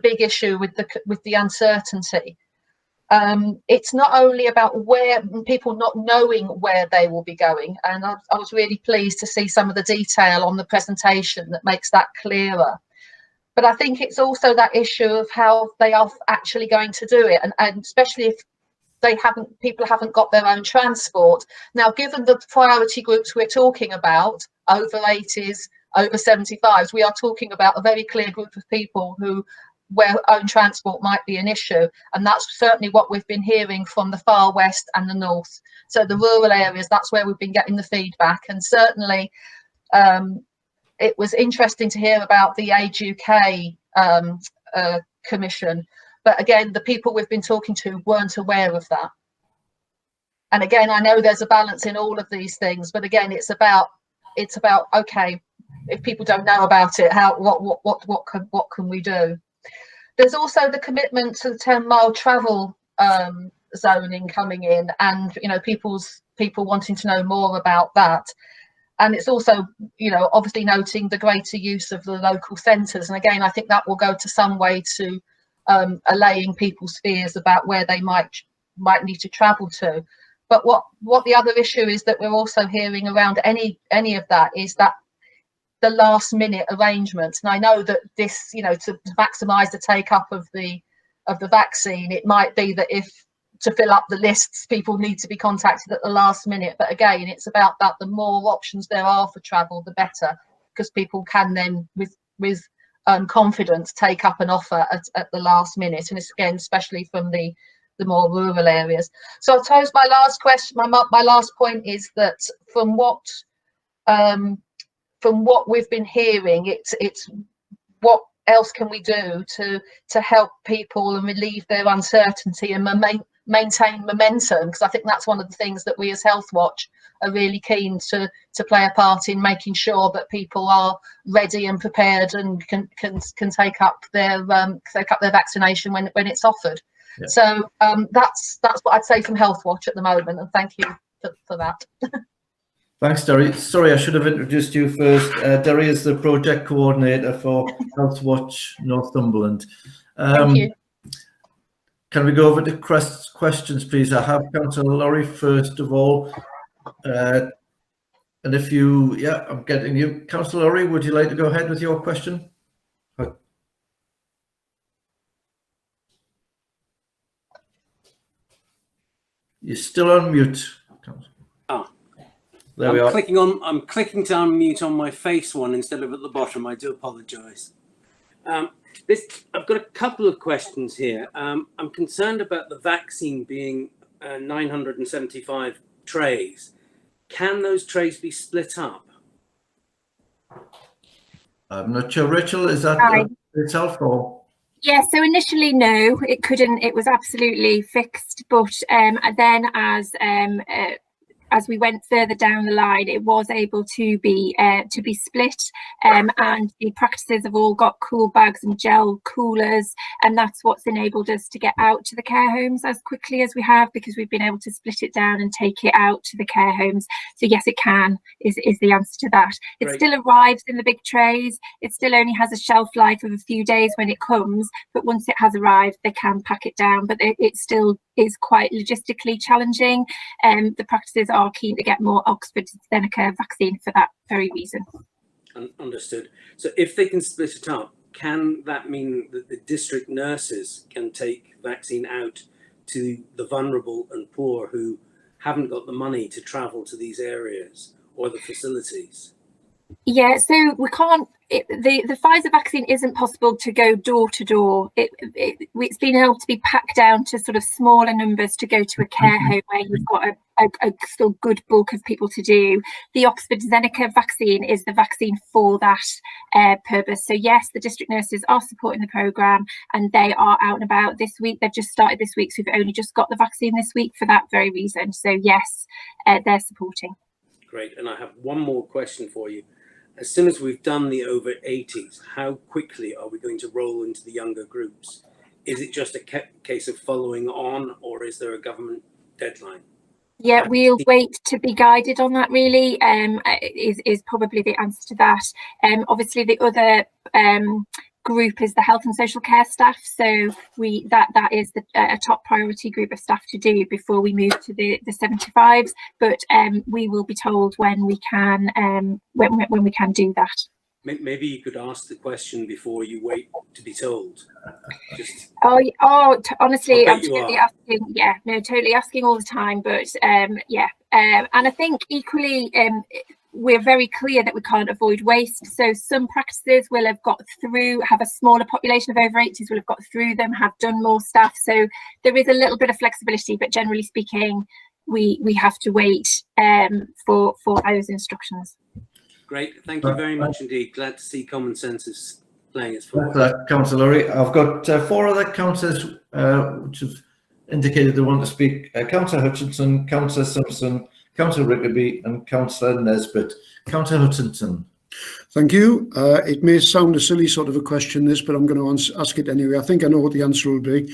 big issue with the uncertainty. It's not only about where people not knowing where they will be going, and I was really pleased to see some of the detail on the presentation that makes that clearer. But I think it's also that issue of how they are actually going to do it, and especially if people haven't got their own transport. Now, given the priority groups we're talking about, over 80s, over 75s, we are talking about a very clear group of people where own transport might be an issue, and that's certainly what we've been hearing from the far west and the north. So the rural areas, that's where we've been getting the feedback, and certainly it was interesting to hear about the Age UK commission, but again, the people we've been talking to weren't aware of that. And again, I know there's a balance in all of these things, but again, it's about okay, if people don't know about it, what can we do? There's also the commitment to the 10-mile travel zoning coming in, and people wanting to know more about that. And it's also obviously noting the greater use of the local centres, and again I think that will go to some way to allaying people's fears about where they might need to travel to. But what the other issue is that we're also hearing around any of that is that the last minute arrangements. And I know that this, to maximise the take up of the vaccine, it might be that if to fill up the lists, people need to be contacted at the last minute. But again, it's about that. The more options there are for travel, the better, because people can then with confidence take up an offer at the last minute. And it's again, especially from the more rural areas. So I suppose my last question, my last point is that from what we've been hearing, it's what else can we do to help people and relieve their uncertainty and maintain momentum, because I think that's one of the things that we as Health Watch are really keen to play a part in, making sure that people are ready and prepared and can take up their vaccination when it's offered. Yeah. So that's what I'd say from Health Watch at the moment, and thank you for that. Thanks, Derry. Sorry, I should have introduced you first. Derry is the project coordinator for Health Watch Northumberland. Thank you. Can we go over to questions, please? I have Councillor Laurie first of all. And if you, I'm getting you. Councillor Laurie, would you like to go ahead with your question? You're still on mute. There we are. I'm clicking to unmute on my face one instead of at the bottom. I do apologise. I've got a couple of questions here. I'm concerned about the vaccine being 975 trays. Can those trays be split up? I'm not sure, Rachel. Is that itself or? Yeah, so initially, no, it couldn't. It was absolutely fixed. But then as we went further down the line, it was able to be split, and the practices have all got cool bags and gel coolers, and that's what's enabled us to get out to the care homes as quickly as we have, because we've been able to split it down and take it out to the care homes. So yes, it can is the answer to that. It Great. still arrives in the big trays. It still only has a shelf life of a few days when it comes, but once it has arrived, they can pack it down. But it still is quite logistically challenging. The practices are keen to get more AstraZeneca vaccine for that very reason. Understood. So if they can split it up, can that mean that the district nurses can take vaccine out to the vulnerable and poor who haven't got the money to travel to these areas or the facilities? Yeah, so we can't. The Pfizer vaccine isn't possible to go door to door. It's been able to be packed down to sort of smaller numbers to go to a care home where you've got a still good bulk of people to do. The AstraZeneca vaccine is the vaccine for that purpose. So yes, the district nurses are supporting the programme, and they are out and about this week. They've just started this week, so we've only just got the vaccine this week for that very reason. So yes, they're supporting. Great. And I have one more question for you. As soon as we've done the over 80s, how quickly are we going to roll into the younger groups? Is it just a case of following on, or is there a government deadline? Yeah, we'll wait to be guided on that, really, is probably the answer to that. Obviously, the other group is the health and social care staff. So that is a top priority group of staff to do before we move to the 75s. But we will be told when we can when we can do that. Maybe you could ask the question before you wait to be told. Honestly, I'm totally asking. Yeah, no, totally asking all the time. But yeah, and I think equally, we're very clear that we can't avoid waste. So some practices will have got through, have a smaller population of over 80s, will have got through them, have done more stuff. So there is a little bit of flexibility, but generally speaking, we have to wait for those instructions. Great, thank you very much indeed. Glad to see common sense is playing its part. Councillor Lorry. I've got 4 other councillors which have indicated they want to speak. Councillor Hutchinson, Councillor Simpson, Councillor Rickaby and Councillor Nesbitt. Councillor Hutchinson. Thank you. It may sound a silly sort of a question, this, but I'm going to ask it anyway. I think I know what the answer will be.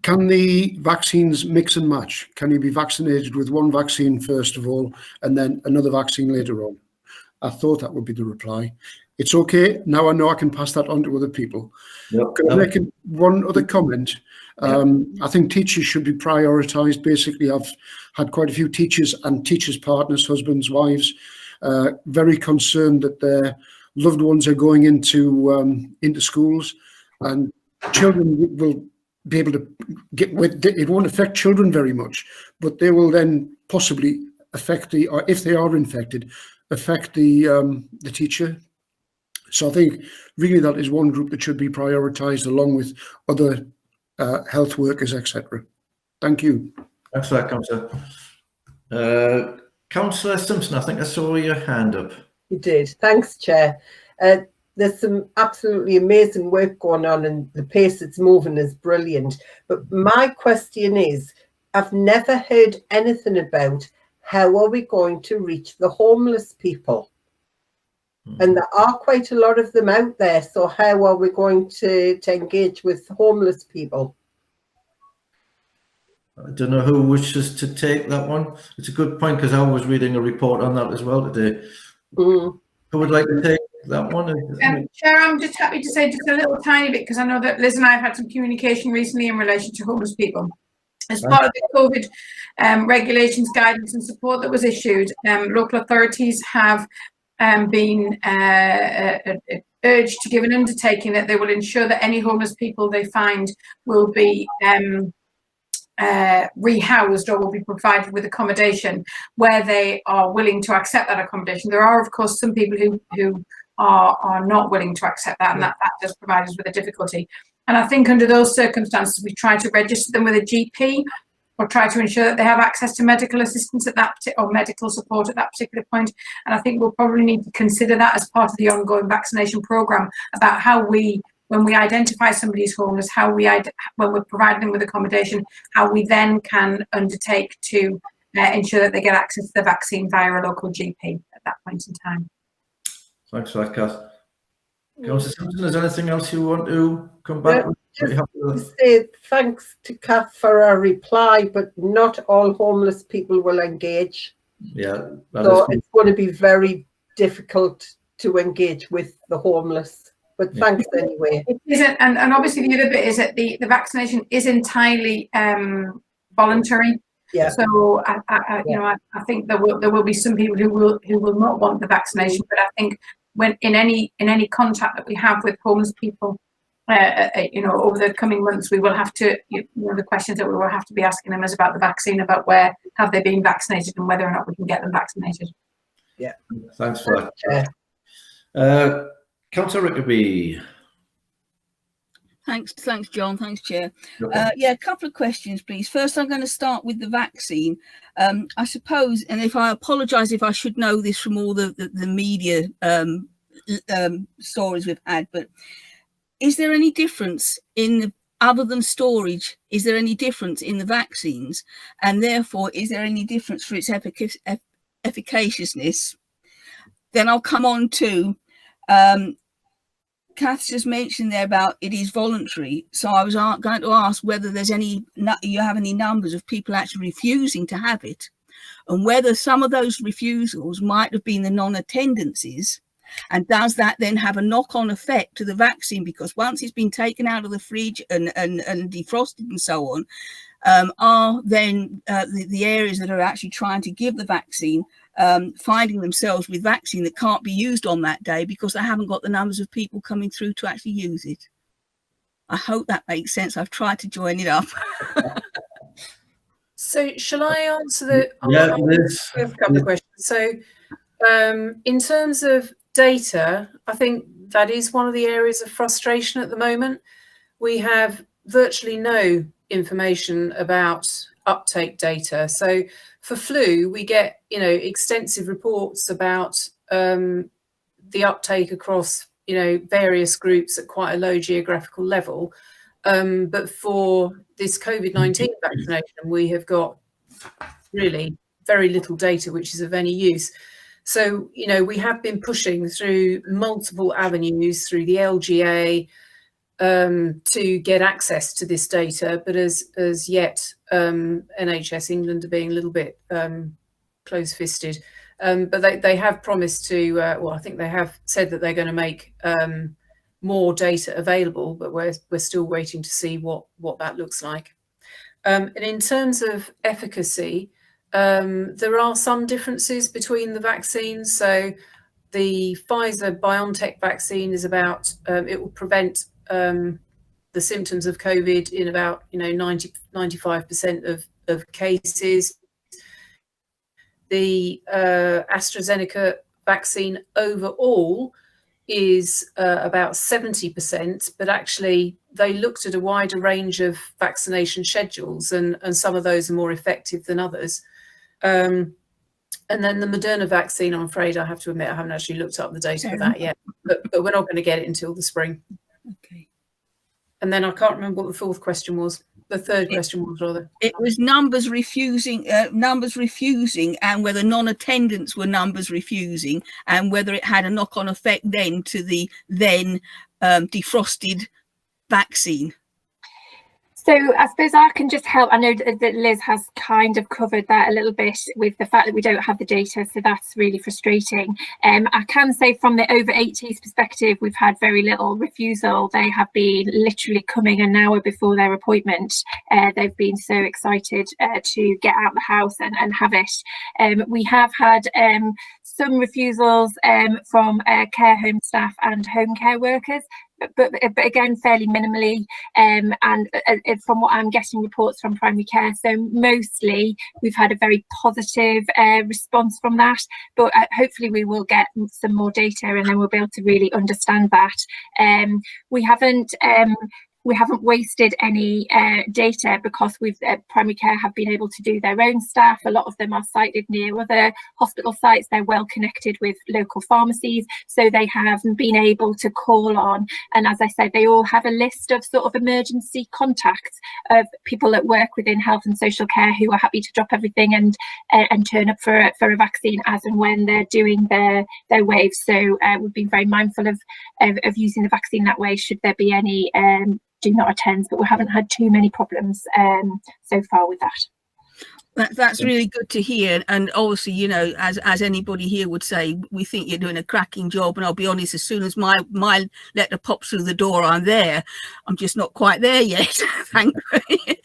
Can the vaccines mix and match? Can you be vaccinated with one vaccine first of all, and then another vaccine later on? I thought that would be the reply. It's okay. Now I know I can pass that on to other people. Yep. Can I make one other comment? I think teachers should be prioritised. Basically, I've had quite a few teachers and teachers' partners, husbands, wives, very concerned that their loved ones are going into schools, and children will be able to get with it. Won't affect children very much, but they will then possibly affect or if they are infected, affect the teacher. So I think really that is one group that should be prioritised along with other health workers, etc. Thank you. Thanks for that, Councillor. Councillor Simpson, I think I saw your hand up. You did. Thanks, Chair. There's some absolutely amazing work going on, and the pace it's moving is brilliant. But my question is, I've never heard anything about how are we going to reach the homeless people? And there are quite a lot of them out there. So how are we going to engage with homeless people? I don't know who wishes to take that one. It's a good point, because I was reading a report on that as well today. Who would like to take that one? Chair, I'm just happy to say just a little tiny bit, because I know that Liz and I have had some communication recently in relation to homeless people. As part of the COVID regulations, guidance and support that was issued, local authorities have been urged to give an undertaking that they will ensure that any homeless people they find will be rehoused or will be provided with accommodation where they are willing to accept that accommodation. There are, of course, some people who are not willing to accept that, and that does provide us with a difficulty. And I think under those circumstances, we try to register them with a GP, or try to ensure that they have access to medical assistance at that or medical support at that particular point. And I think we'll probably need to consider that as part of the ongoing vaccination programme, about how we when we identify somebody who's homeless, when we're providing them with accommodation, how we then can undertake to ensure that they get access to the vaccine via a local GP at that point in time. Thanks for that, Kath. Councillor Simpson, is there anything else you want to come back with? Just to say thanks to Kath for her reply, but not all homeless people will engage. Yeah. So it's going to be very difficult to engage with the homeless. But thanks anyway. It isn't, and obviously the other bit is that the vaccination is entirely voluntary. Yeah. So I think there will be some people who will not want the vaccination, but I think when in any contact that we have with homeless people, over the coming months, we will have to, the questions that we will have to be asking them is about the vaccine, about where have they been vaccinated and whether or not we can get them vaccinated. Yeah. Thanks for that. Councillor Rickaby. Thanks, John. Thanks, Chair. Yeah, a couple of questions, please. First, I'm going to start with the vaccine. I suppose, and if I apologise if I should know this from all the media stories we've had, but is there any difference other than storage, is there any difference in the vaccines? And therefore, is there any difference for its efficaciousness? Then I'll come on to, Kath just mentioned there about it is voluntary. So I was going to ask whether there's you have any numbers of people actually refusing to have it, and whether some of those refusals might have been the non-attendances. And does that then have a knock-on effect to the vaccine? Because once it's been taken out of the fridge and defrosted and so on, are then the areas that are actually trying to give the vaccine finding themselves with vaccine that can't be used on that day because they haven't got the numbers of people coming through to actually use it? I hope that makes sense. I've tried to join it up. So shall I answer a couple of questions? So in terms of data, I think that is one of the areas of frustration at the moment. We have virtually no information about uptake data. So for flu, we get extensive reports about the uptake across various groups at quite a low geographical level. But for this COVID-19 vaccination, we have got really very little data which is of any use. So, we have been pushing through multiple avenues through the LGA to get access to this data, but as yet, NHS England are being a little bit close-fisted. But they have promised to, I think they have said that they're going to make more data available, but we're still waiting to see what that looks like. And in terms of efficacy, there are some differences between the vaccines. So the Pfizer-BioNTech vaccine is about, it will prevent the symptoms of COVID in about 95% of cases. The AstraZeneca vaccine overall is about 70%, but actually they looked at a wider range of vaccination schedules, and some of those are more effective than others. And then the Moderna vaccine, I'm afraid I have to admit I haven't actually looked up the data for that yet, but we're not going to get it until the spring. Okay. And then I can't remember what the fourth question was. The third question was rather. It was numbers refusing, and whether non-attendance were numbers refusing, and whether it had a knock-on effect then to the then defrosted vaccine. So I suppose I can just help. I know that Liz has kind of covered that a little bit with the fact that we don't have the data, so that's really frustrating. I can say from the over 80s perspective, we've had very little refusal. They have been literally coming an hour before their appointment. They've been so excited to get out the house and have it. We have had some refusals from care home staff and home care workers, but again fairly minimally, and from what I'm getting reports from primary care, so mostly we've had a very positive response from that, but hopefully we will get some more data and then we'll be able to really understand that. We haven't we haven't wasted any data because we've primary care have been able to do their own staff. A lot of them are sited near other hospital sites. They're well connected with local pharmacies, so they have been able to call on. And as I said, they all have a list of sort of emergency contacts of people that work within health and social care who are happy to drop everything and turn up for a vaccine as and when they're doing their waves. So we've been very mindful of using the vaccine that way should there be any do not attend, but we haven't had too many problems so far with that. That's really good to hear. And obviously, you know, as anybody here would say, we think you're doing a cracking job. And I'll be honest, as soon as my letter pops through the door, I'm there. I'm just not quite there yet, thankfully.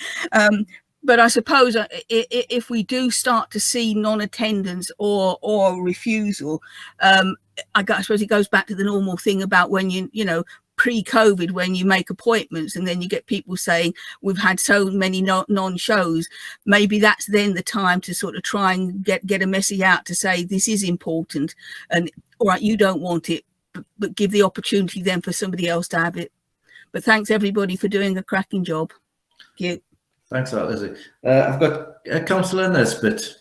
But I suppose if we do start to see non-attendance or refusal, I suppose it goes back to the normal thing about when you know, pre-COVID, when you make appointments and then you get people saying we've had so many non-shows. Maybe that's then the time to sort of try and get a message out to say this is important, and all right, you don't want it, but give the opportunity then for somebody else to have it. But thanks everybody for doing a cracking job. Thank you. Thanks for that, Lizzie. I've got Councillor Nesbitt.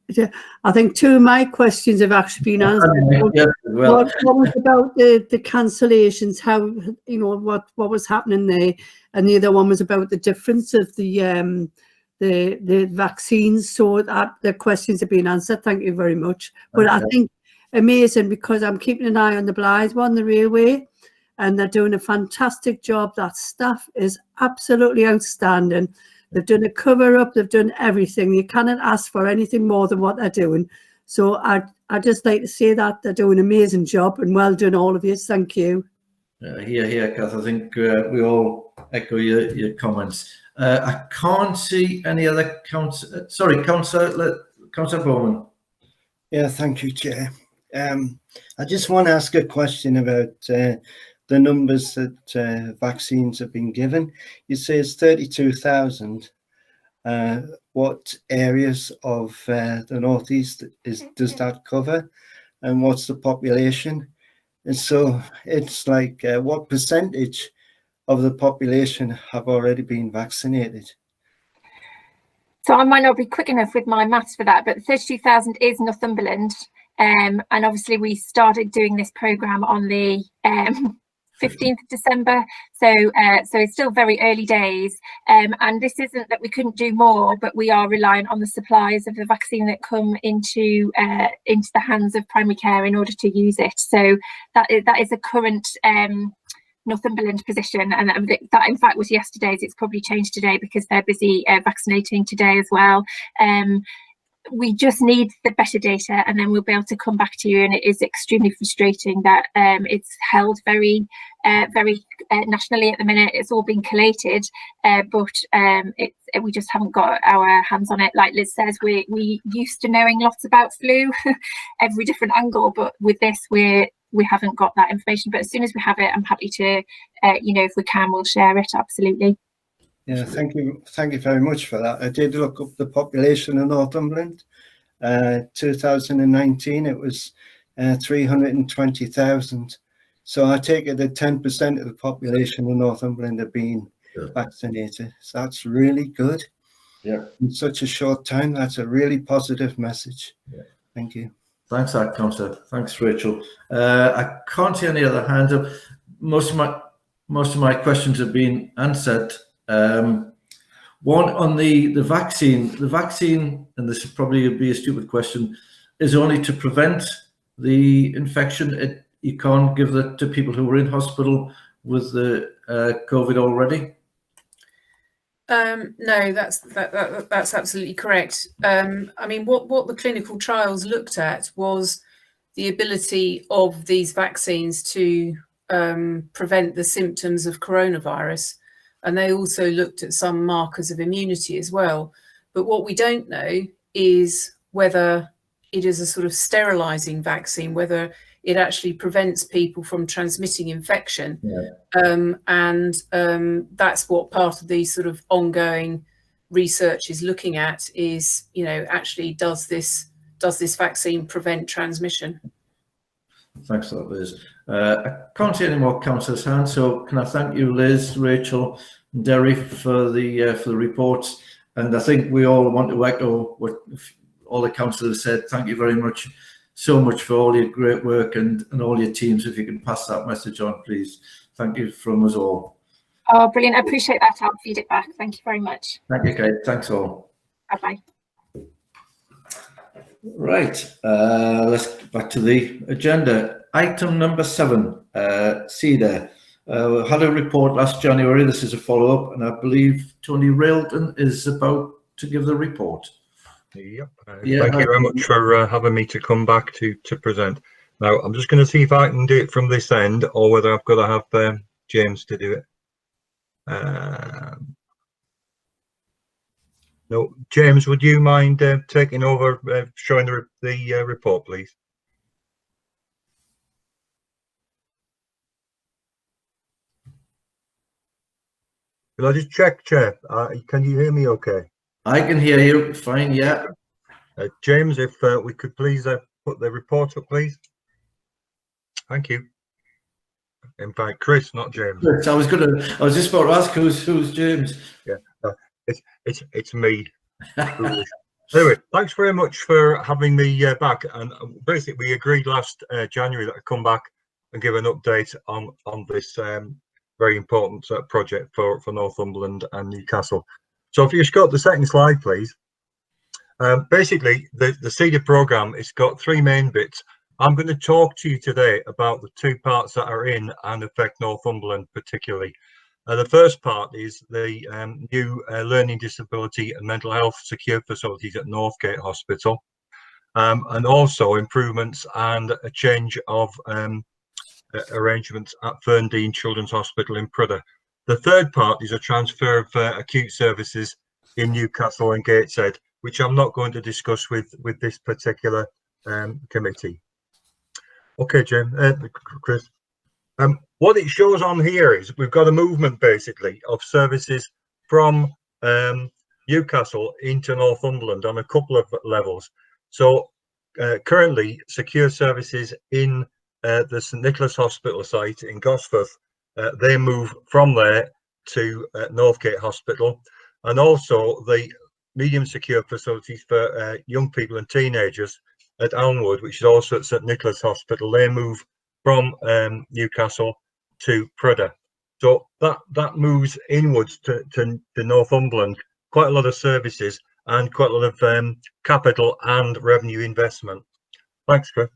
Yeah, I think two of my questions have actually been answered. Yeah, well. What was about the cancellations, how, you know, what was happening there, and the other one was about the difference of the vaccines. So that the questions have been answered. Thank you very much. But I think amazing, because I'm keeping an eye on the Blythe one, the railway, and they're doing a fantastic job. That staff is absolutely outstanding. They've done a cover up, they've done everything. You cannot ask for anything more than what they're doing. So I just like to say that they're doing an amazing job, and well done, all of you. Thank you. Here, Kath. I think we all echo your comments. I can't see any other Councillor Bowman. Yeah, thank you, Chair. I just want to ask a question about the numbers that vaccines have been given. You say it's 32,000. What areas of the northeast does that cover, and what's the population? And so it's like what percentage of the population have already been vaccinated? So I might not be quick enough with my maths for that, but 32,000 is Northumberland. And obviously we started doing this programme on the 15th of December, so it's still very early days, and this isn't that we couldn't do more, but we are reliant on the supplies of the vaccine that come into the hands of primary care in order to use it. So that is a current Northumberland position, and that in fact was yesterday's. It's probably changed today because they're busy vaccinating today as well. We just need the better data, and then we'll be able to come back to you. And it is extremely frustrating that it's held very nationally at the minute. It's all been collated, but we just haven't got our hands on it. Like Liz says, we used to knowing lots about flu, every different angle, but with this we haven't got that information. But as soon as we have it, I'm happy to, if we can, we'll share it. Absolutely. Yeah, thank you very much for that. I did look up the population in Northumberland. 2019, it was 320,000. So I take it that 10% of the population in Northumberland have been vaccinated. So that's really good. Yeah. In such a short time, that's a really positive message. Yeah. Thank you. Thanks, Councillor. Thanks, Rachel. I can't see any other hands up. Most of my questions have been answered. One on the vaccine. The vaccine, and this would probably be a stupid question, is only to prevent the infection. You can't give that to people who are in hospital with the COVID already. No, that's absolutely correct. I mean, what the clinical trials looked at was the ability of these vaccines to prevent the symptoms of coronavirus. And they also looked at some markers of immunity as well. But what we don't know is whether it is a sort of sterilizing vaccine, whether it actually prevents people from transmitting infection. Yeah. That's what part of the sort of ongoing research is looking at, is, actually does this vaccine prevent transmission? Thanks for that, Liz. I can't see any more councillors' hands, so can I thank you, Liz, Rachel, and Derry for the reports. And I think we all want to echo what all the councillors said. Thank you very much, so much for all your great work and all your teams. If you can pass that message on, please. Thank you from us all. Oh, brilliant. I appreciate that. I'll feed it back. Thank you very much. Thank you, Kate. Thanks all. Bye-bye. Right, let's get back to the agenda. Item number 7, CEDA. We had a report last January. This is a follow-up, and I believe Tony Railton is about to give the report. Yep. Thank you very much for having me to come back to present. Now, I'm just going to see if I can do it from this end, or whether I've got to have James to do it. No, James, would you mind taking over, showing the report, please? Will I just check, Chair? Can you hear me okay? I can hear you fine, yeah. James, if we could please put the report up, please. Thank you. In fact, Chris, not James. I was just about to ask who's James. Yeah, it's me. Anyway, thanks very much for having me back. And basically, we agreed last January that I'd come back and give an update on this very important project for Northumberland and Newcastle. So if you just got the second slide, please. Basically, the CEDA programme, it's got 3 main bits. I'm going to talk to you today about the 2 parts that are in and affect Northumberland particularly. The first part is the new learning disability and mental health secure facilities at Northgate Hospital, and also improvements and a change of arrangements at Ferndean Children's Hospital in Prudhoe. The third part is a transfer of acute services in Newcastle and Gateshead, which I'm not going to discuss with this particular committee. Okay, Jim, Chris. What it shows on here is we've got a movement basically of services from Newcastle into Northumberland on a couple of levels. So currently secure services in the St Nicholas Hospital site in Gosforth, they move from there to Northgate Hospital, and also the medium secure facilities for young people and teenagers at Elmwood, which is also at St Nicholas Hospital, they move from Newcastle to Prudhoe. So that moves inwards to Northumberland, quite a lot of services and quite a lot of capital and revenue investment. Thanks, Chris.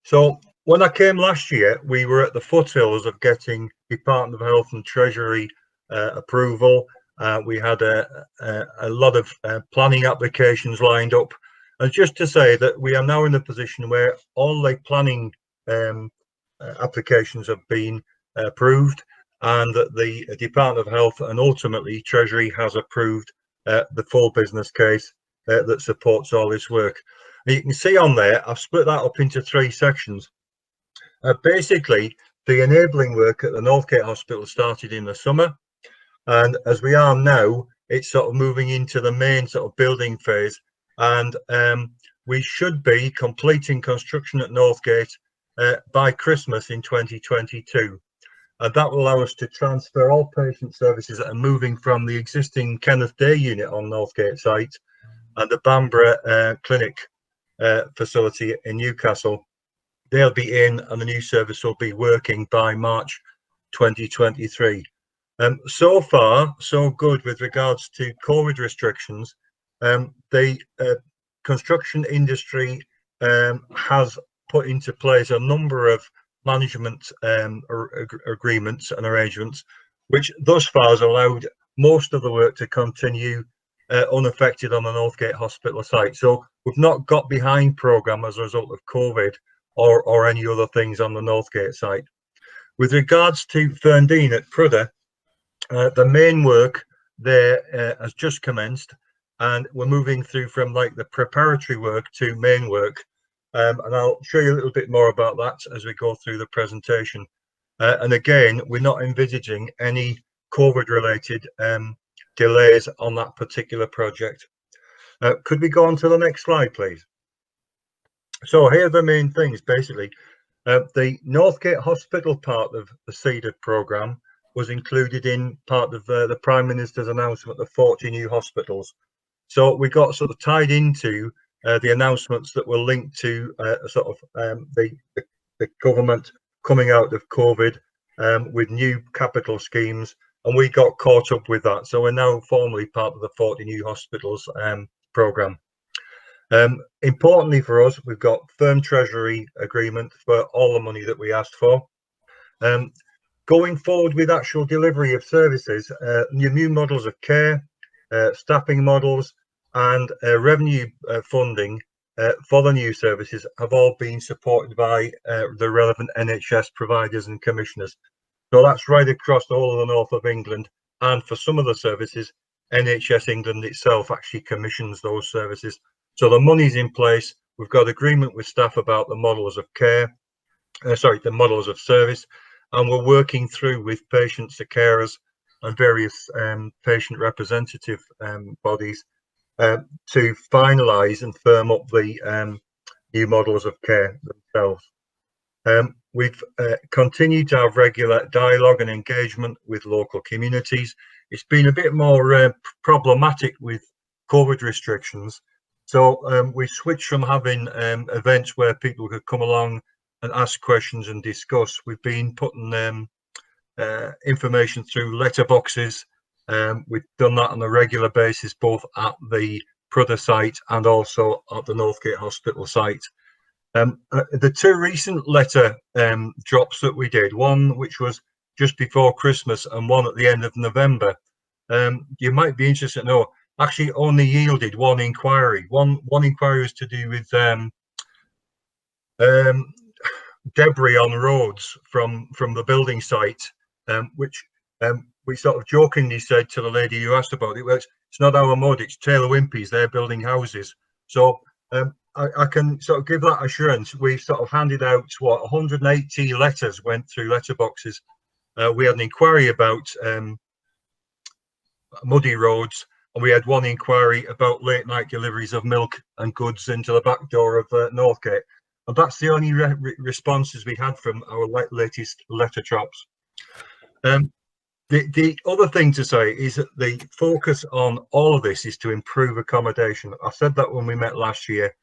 So when I came last year, we were at the foothills of getting Department of Health and Treasury approval. We had a lot of planning applications lined up. And just to say that we are now in a position where all the planning applications have been approved, and that the Department of Health and ultimately Treasury has approved the full business case that supports all this work. And you can see on there, I've split that up into 3 sections. Basically, the enabling work at the Northgate Hospital started in the summer, and as we are now, it's sort of moving into the main sort of building phase. And we should be completing construction at Northgate by Christmas in 2022. And that will allow us to transfer all patient services that are moving from the existing Kenneth Day unit on Northgate site and the Bamborough Clinic facility in Newcastle. They'll be in, and the new service will be working by March 2023. So far, so good with regards to COVID restrictions. The construction industry has put into place a number of management agreements and arrangements, which thus far has allowed most of the work to continue unaffected on the Northgate Hospital site. So we've not got behind programme as a result of COVID or any other things on the Northgate site. With regards to Ferndean at Prudhoe, the main work there has just commenced, and we're moving through from like the preparatory work to main work, and I'll show you a little bit more about that as we go through the presentation. And again, we're not envisaging any COVID related delays on that particular project. Could we go on to the next slide, please? So here are the main things, basically. The Northgate Hospital part of the CEDAR programme was included in part of the Prime Minister's announcement of 40 new hospitals. So we got sort of tied into the announcements that were linked to the government coming out of COVID with new capital schemes, and we got caught up with that. So we're now formally part of the 40 new hospitals programme. Importantly for us, we've got firm treasury agreement for all the money that we asked for. Going forward with actual delivery of services, new models of care, staffing models, and revenue funding for the new services have all been supported by the relevant NHS providers and commissioners. So that's right across the whole of the north of England, and for some of the services, NHS England itself actually commissions those services. So the money's in place. We've got agreement with staff about the models of care, the models of service, and we're working through with patients, the carers, and various patient representative bodies to finalise and firm up the new models of care themselves. We've continued to have regular dialogue and engagement with local communities. It's been a bit more problematic with COVID restrictions. So we switched from having events where people could come along and ask questions and discuss. We've been putting information through letterboxes. We've done that on a regular basis, both at the Prudhoe site and also at the Northgate Hospital site. The two recent letter drops that we did, one which was just before Christmas and one at the end of November, you might be interested to know, actually only yielded one inquiry. One inquiry was to do with debris on roads from the building site, which we sort of jokingly said to the lady who asked about it, well, it's not our mud, it's Taylor Wimpey's, they're building houses. So I can sort of give that assurance. We've sort of handed out, 180 letters went through letterboxes. We had an inquiry about muddy roads, and we had one inquiry about late night deliveries of milk and goods into the back door of Northgate. And that's the only responses we had from our latest letter drops. The other thing to say is that the focus on all of this is to improve accommodation. I said that when we met last year.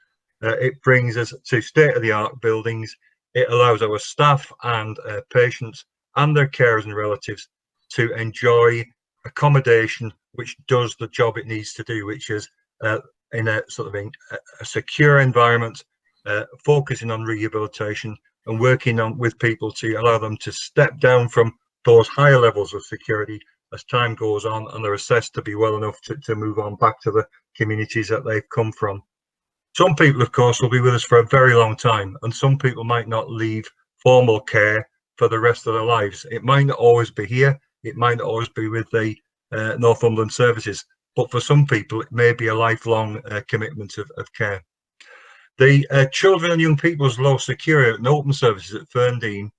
It brings us to state-of-the-art buildings. It allows our staff and patients and their carers and relatives to enjoy accommodation which does the job it needs to do, which is in a sort of a secure environment, focusing on rehabilitation and working on with people to allow them to step down from those higher levels of security as time goes on and they're assessed to be well enough to move on back to the communities that they've come from. Some people, of course, will be with us for a very long time, and some people might not leave formal care for the rest of their lives. It might not always be here, it might not always be with the Northumberland services, but for some people it may be a lifelong commitment of care. The children and young people's low security and open services at Ferndean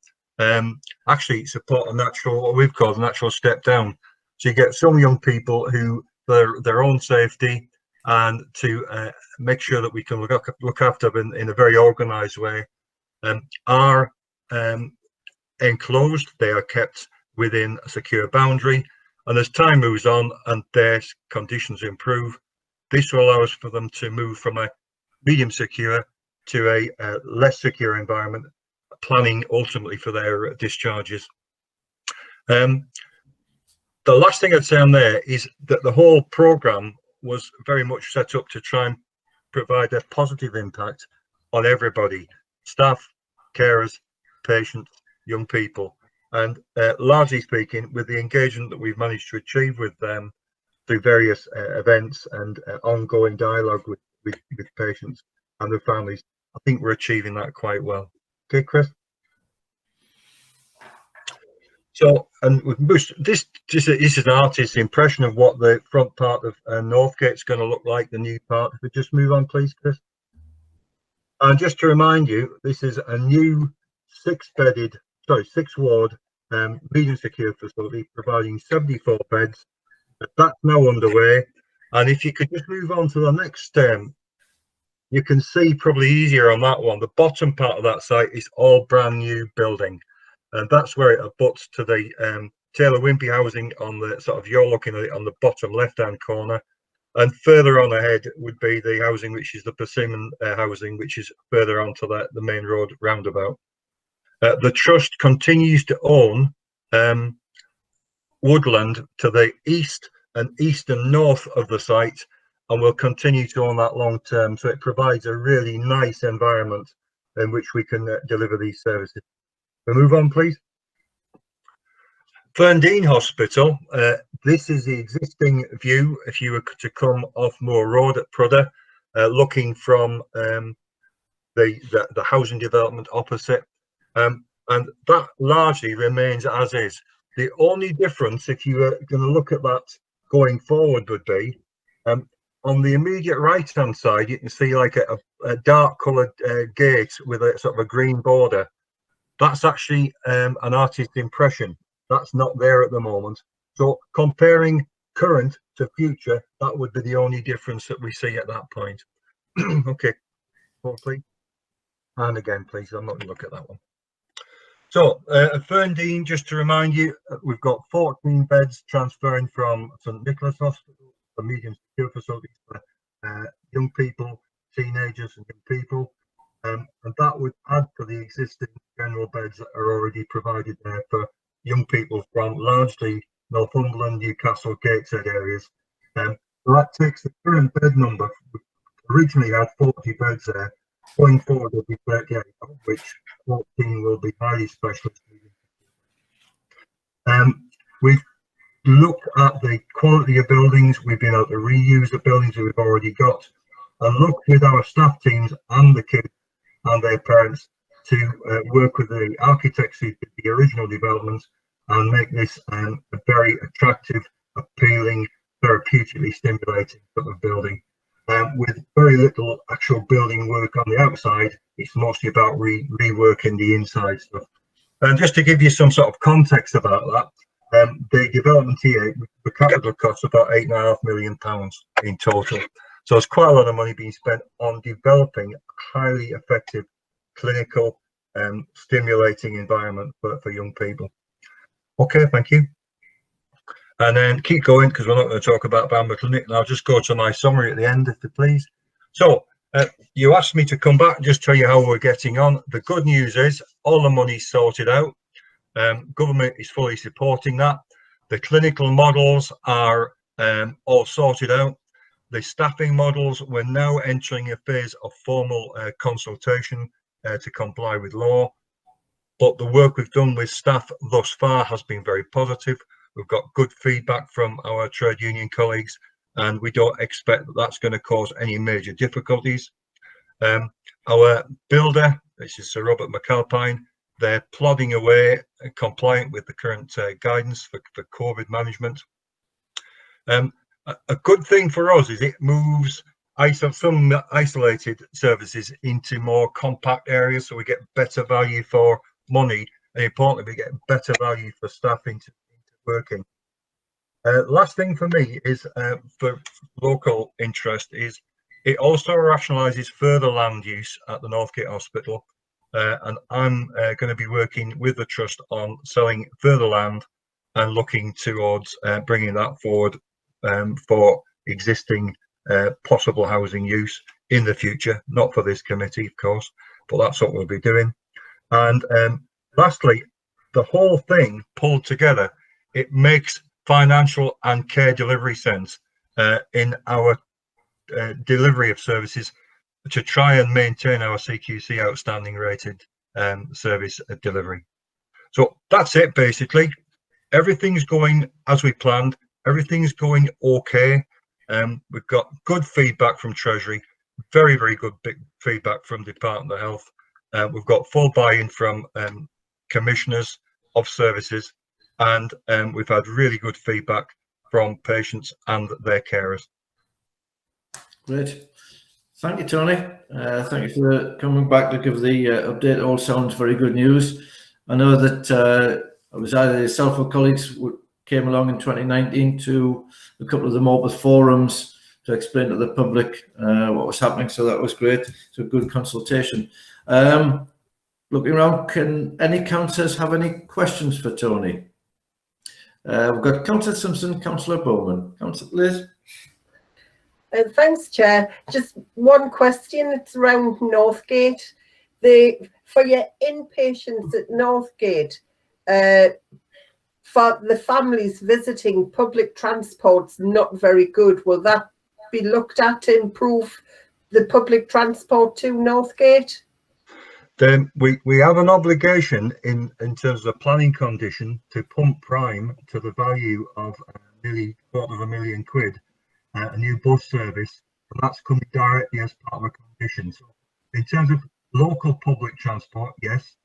actually support a natural, what we've called a natural step down. So you get some young people who, for their own safety and to make sure that we can look after them in a very organised way, are enclosed. They are kept within a secure boundary, and as time moves on and their conditions improve, this will allow us for them to move from a medium secure to a less secure environment, planning ultimately for their discharges. The last thing I'd say on there is that the whole programme was very much set up to try and provide a positive impact on everybody, staff, carers, patients, young people, and largely speaking, with the engagement that we've managed to achieve with them through various events and ongoing dialogue with patients and their families, I think we're achieving that quite well. Okay, Chris? So, and this is an artist's impression of what the front part of Northgate's going to look like, the new part. If we just move on, please, Chris. And just to remind you, this is a new 6-ward medium secure facility providing 74 beds. That's now underway. And if you could just move on to the next you can see probably easier on that one. The bottom part of that site is all brand new building, and that's where it abuts to the Taylor Wimpey housing on the sort of, you're looking at it on the bottom left-hand corner. And further on ahead would be the housing, which is the Persimmon housing, which is further onto the main road roundabout. The trust continues to own woodland to the east and eastern north of the site, and will continue to own that long term. So it provides a really nice environment in which we can deliver these services. We'll move on, please. Ferndean Hospital, this is the existing view if you were to come off Moor Road at Prudder, looking from the housing development opposite, and that largely remains as is. The only difference, if you are going to look at that going forward, would be on the immediate right hand side, you can see like a dark coloured gate with a sort of a green border. That's actually an artist's impression. That's not there at the moment. So comparing current to future, that would be the only difference that we see at that point. Okay, please. And again, please, I'm not going to look at that one. So at Ferndean, just to remind you, we've got 14 beds transferring from St Nicholas Hospital, a medium secure facility for young people, teenagers and young people. And that would add to the existing general beds that are already provided there for young people from largely Northumberland, Newcastle, Gateshead areas. So that takes the current bed number. We originally had 40 beds there. Going forward, will be 38, of which 14 will be highly specialist. We've looked at the quality of buildings. We've been able to reuse the buildings that we've already got, and looked with our staff teams and the kids and their parents to work with the architects who did the original development and make this a very attractive, appealing, therapeutically stimulating sort of building. With very little actual building work on the outside, it's mostly about reworking the inside stuff. And just to give you some sort of context about that, the development here, the capital costs about £8.5 million in total. So there's quite a lot of money being spent on developing a highly effective, clinical, stimulating environment for young people. Okay, thank you. And then keep going, because we're not going to talk about Bamber Clinic. And I'll just go to my summary at the end, if you please. So you asked me to come back and just tell you how we're getting on. The good news is all the money's sorted out. Government is fully supporting that. The clinical models are all sorted out. The staffing models, we're now entering a phase of formal consultation to comply with law. But the work we've done with staff thus far has been very positive. We've got good feedback from our trade union colleagues, and we don't expect that that's going to cause any major difficulties. Our builder, which is Sir Robert McAlpine, they're plodding away, compliant with the current guidance for COVID management. A good thing for us is it moves some isolated services into more compact areas, so we get better value for money, and importantly, we get better value for staff into working. Last thing for me is for local interest is it also rationalises further land use at the Northgate Hospital, and I'm going to be working with the trust on selling further land and looking towards bringing that forward for existing possible housing use in the future, not for this committee, of course, but that's what we'll be doing. And lastly, the whole thing pulled together, it makes financial and care delivery sense in our delivery of services to try and maintain our CQC outstanding rated service delivery. So that's it, basically. Everything's going as we planned. Everything's going okay. We've got good feedback from Treasury, very, very good feedback from Department of Health. We've got full buy-in from commissioners of services, and we've had really good feedback from patients and their carers. Great. Thank you, Tony. Thank you for coming back to give the update. It all sounds very good news. I know that it was either yourself or colleagues came along in 2019 to a couple of the Morpeth forums to explain to the public what was happening. So that was great. So good consultation. Looking around, can any councillors have any questions for Tony? We've got Councillor Simpson, Councillor Bowman. Councillor Liz? Thanks, Chair. Just one question. It's around Northgate. For your inpatients at Northgate, for the families visiting, public transport's not very good. Will that be looked at to improve the public transport to Northgate? Then we have an obligation in terms of the planning condition to pump prime to the value of nearly £250,000 a new bus service, and that's coming directly as part of a condition. So in terms of local public transport, yes,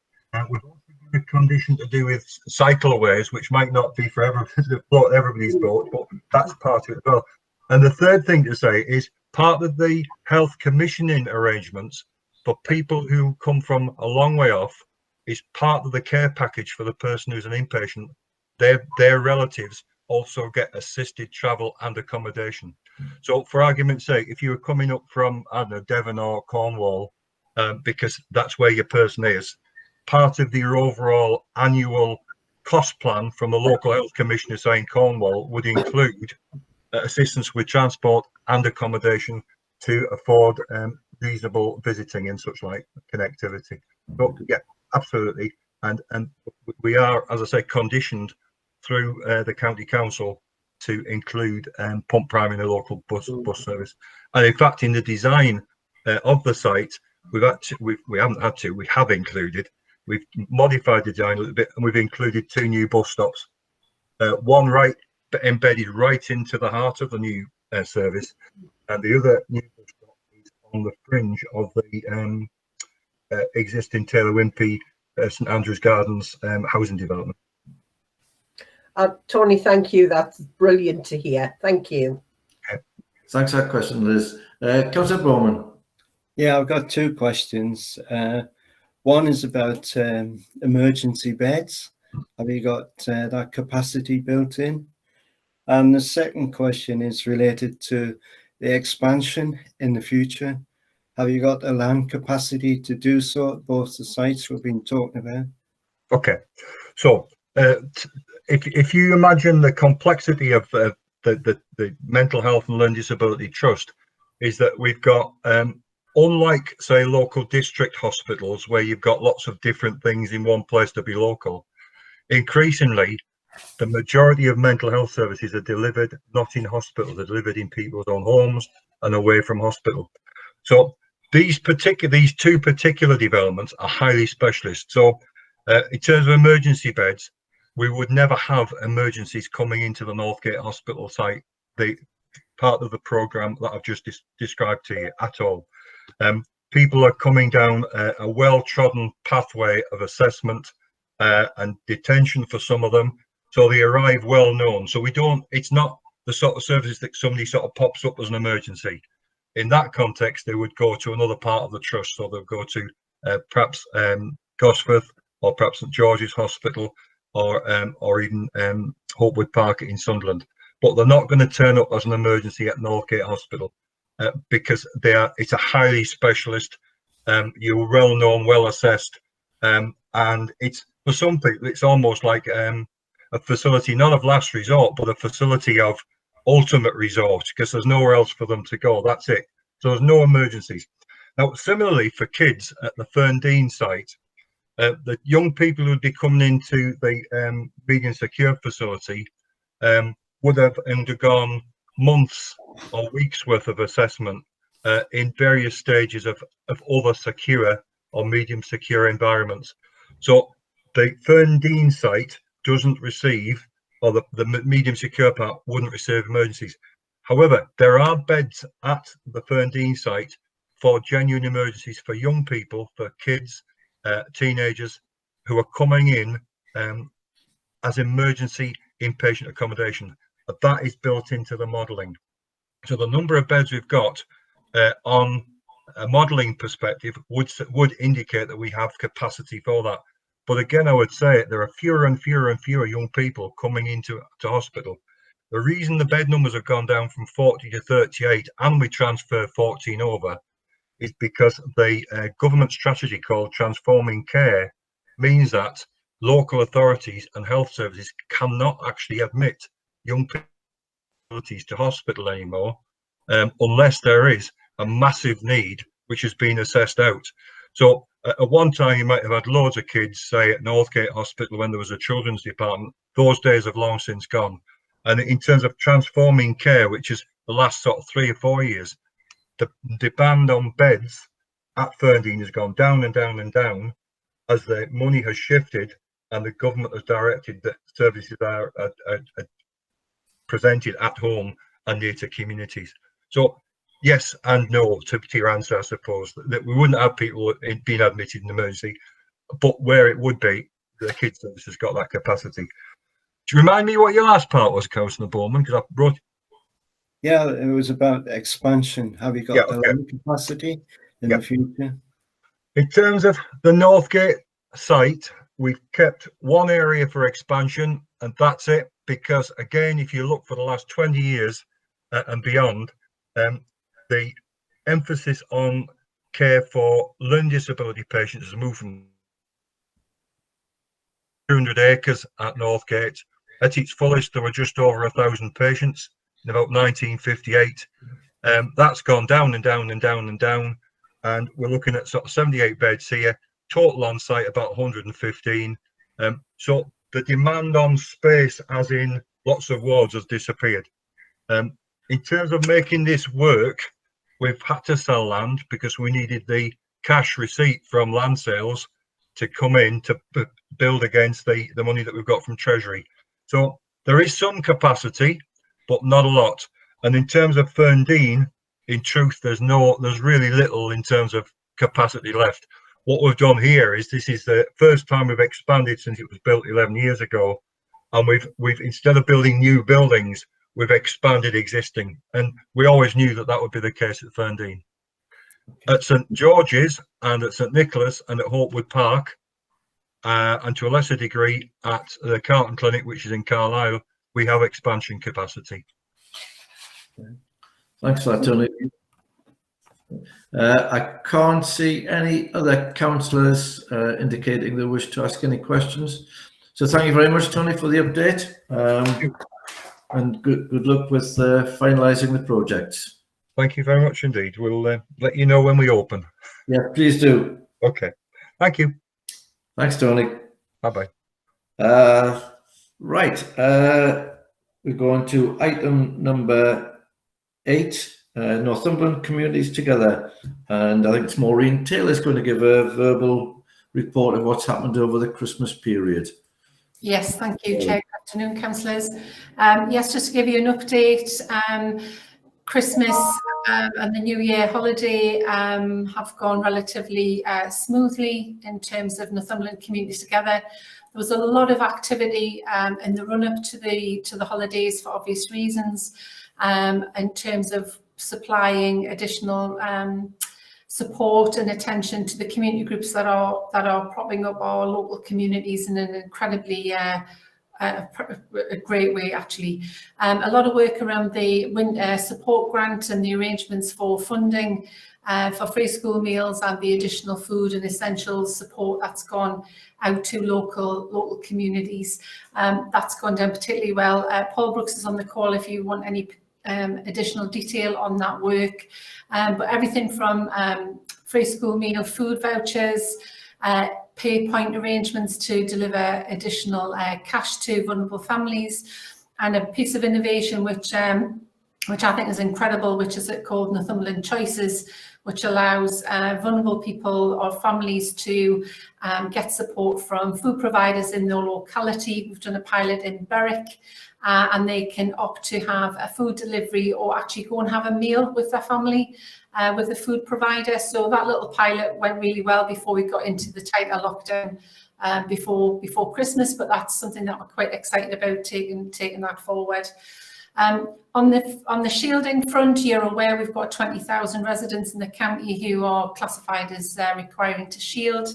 we've also got a condition to do with cycleways, which might not be for everybody's boat, but that's part of it as well. And the third thing to say is part of the health commissioning arrangements for people who come from a long way off is part of the care package for the person who's an inpatient. Their relatives also get assisted travel and accommodation. So for argument's sake, if you were coming up from, I don't know, Devon or Cornwall, because that's where your person is, part of your overall annual cost plan from the local health commissioner saying Cornwall would include assistance with transport and accommodation to afford reasonable visiting and such like connectivity. But yeah, absolutely. And we are, as I say, conditioned through the county council to include pump prime in a local bus service. And in fact, in the design of the site, we have included, we've modified the design a little bit, and we've included 2 new bus stops. One embedded right into the heart of the new service, and the other new bus stop is on the fringe of the existing Taylor Wimpey St Andrews Gardens housing development. Tony, thank you. That's brilliant to hear. Thank you. Okay. Thanks for that question, Liz. Councillor Bowman. Yeah, I've got 2 questions. One is about emergency beds. Have you got that capacity built in? And the second question is related to the expansion in the future. Have you got the land capacity to do so at both the sites we've been talking about? Okay, so if you imagine the complexity of the Mental Health and Learning Disability Trust, is that we've got, unlike say local district hospitals where you've got lots of different things in one place to be local, increasingly the majority of mental health services are delivered not in hospital, they're delivered in people's own homes and away from hospital. So these 2 particular developments are highly specialist. So in terms of emergency beds, we would never have emergencies coming into the Northgate Hospital site, the part of the programme that I've just described to you at all. People are coming down a well-trodden pathway of assessment and detention for some of them, so they arrive well known. So it's not the sort of services that somebody sort of pops up as an emergency. In that context, they would go to another part of the trust, so they'll go to perhaps Gosforth or perhaps St George's Hospital or even Hopewood Park in Sunderland. But they're not going to turn up as an emergency at Northgate Hospital because it's a highly specialist, you're well known, well assessed, and it's, for some people, it's almost like a facility not of last resort, but a facility of ultimate resort, because there's nowhere else for them to go. That's it. So there's no emergencies. Now, similarly for kids at the Ferndean site, the young people who would be coming into the medium secure facility would have undergone months or weeks worth of assessment in various stages of other secure or medium secure environments. So the Ferndean site doesn't receive, or the medium secure part wouldn't receive emergencies. However, there are beds at the Ferndean site for genuine emergencies for young people, for kids, teenagers who are coming in as emergency inpatient accommodation. But that is built into the modelling. So the number of beds we've got on a modelling perspective would indicate that we have capacity for that. But again, I would say there are fewer and fewer and fewer young people coming into hospital. The reason the bed numbers have gone down from 40 to 38 and we transfer 14 over is because the government strategy called Transforming Care means that local authorities and health services cannot actually admit young people to hospital anymore unless there is a massive need which has been assessed out. So at one time you might have had loads of kids, say at Northgate Hospital when there was a children's department. Those days have long since gone. And in terms of transforming care, which is the last sort of 3 or 4 years, the demand on beds at Ferndean has gone down and down and down as the money has shifted and the government has directed that services are presented at home and near to communities. So yes and no to your answer, I suppose, that we wouldn't have people being admitted in emergency, but where it would be, the kids service has got that capacity. Do you remind me what your last part was, Councillor Bowman? Because I brought. Yeah, it was about expansion. Have you got the land capacity in the future? In terms of the Northgate site, we've kept one area for expansion, and that's it. Because again, if you look for the last 20 years and beyond, the emphasis on care for learning disability patients has moved from 200 acres at Northgate. At its fullest, there were just over 1,000 patients in about 1958. That's gone down and down and down and down, and we're looking at sort of 78 beds here, total on site about 115. So the demand on space, as in lots of wards, has disappeared. In terms of making this work, we've had to sell land because we needed the cash receipt from land sales to come in to build against the money that we've got from Treasury. So there is some capacity, but not a lot. And in terms of Ferndean, in truth, there's really little in terms of capacity left. What we've done here is this is the first time we've expanded since it was built 11 years ago, and we've instead of building new buildings, we've expanded existing, and we always knew that that would be the case at Ferndean. At St George's and at St Nicholas and at Hopewood Park, and to a lesser degree at the Carlton Clinic, which is in Carlisle, we have expansion capacity. Thanks for that, Tony. I can't see any other councillors indicating they wish to ask any questions. So thank you very much, Tony, for the update. And good luck with finalising the projects. Thank you very much indeed. We'll let you know when we open. Yeah, please do. Okay. Thank you. Thanks, Tony. Bye-bye. Right. We're going to item number 8. Northumberland Communities Together, and I think it's Maureen Taylor's going to give a verbal report of what's happened over the Christmas period. Yes, thank you, Chair. Good afternoon, councillors. Yes, just to give you an update, Christmas and the New Year holiday have gone relatively smoothly in terms of Northumberland Communities Together. There was a lot of activity in the run-up to the holidays for obvious reasons, in terms of supplying additional support and attention to the community groups that are propping up our local communities in an incredibly a great way, actually. A lot of work around the winter support grant and the arrangements for funding for free school meals and the additional food and essentials support that's gone out to local communities. That's gone down particularly well. Paul Brooks is on the call if you want any additional detail on that work, but everything from free school meal food vouchers, pay point arrangements to deliver additional cash to vulnerable families, and a piece of innovation which I think is incredible, which is called Northumberland Choices, which allows vulnerable people or families to get support from food providers in their locality. We've done a pilot in Berwick, and they can opt to have a food delivery or actually go and have a meal with their family with a food provider. So that little pilot went really well before we got into the tighter lockdown before Christmas, but that's something that we're quite excited about, taking that forward. On the shielding front, you're aware we've got 20,000 residents in the county who are classified as requiring to shield.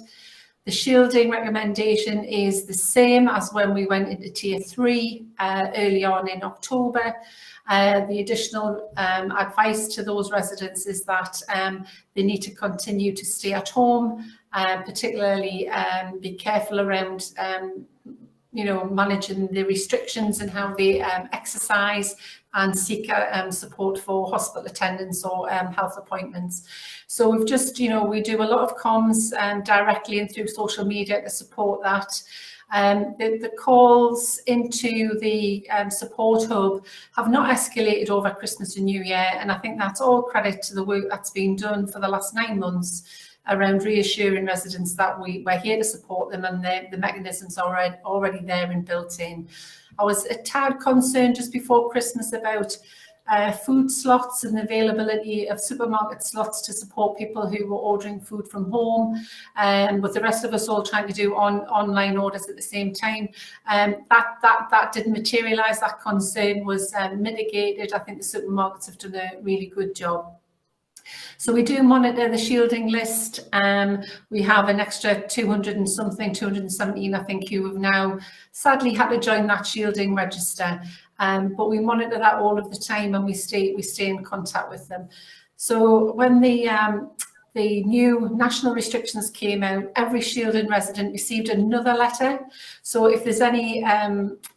The shielding recommendation is the same as when we went into tier 3 early on in October. The additional advice to those residents is that they need to continue to stay at home, particularly be careful around managing the restrictions and how they exercise, and seek support for hospital attendance or health appointments. So we've just, we do a lot of comms directly and through social media to support that. The calls into the support hub have not escalated over Christmas and New Year, and I think that's all credit to the work that's been done for the last 9 months around reassuring residents that we're here to support them, and the mechanisms are already there and built in. I was a tad concerned just before Christmas about food slots and availability of supermarket slots to support people who were ordering food from home, with the rest of us all trying to do online orders at the same time. That didn't materialise. That concern was mitigated. I think the supermarkets have done a really good job. So we do monitor the shielding list. We have an extra 200 and something, 217, I think, who have now sadly had to join that shielding register. But we monitor that all of the time, and we stay in contact with them. So when the new national restrictions came out, every shielding resident received another letter. So if there's any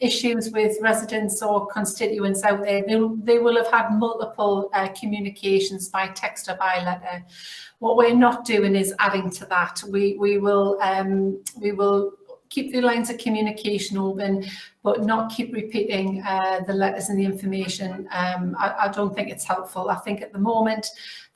issues with residents or constituents out there, they will have had multiple communications by text or by letter. What we're not doing is adding to that. We will keep the lines of communication open, but not keep repeating the letters and the information. I don't think it's helpful. I think at the moment,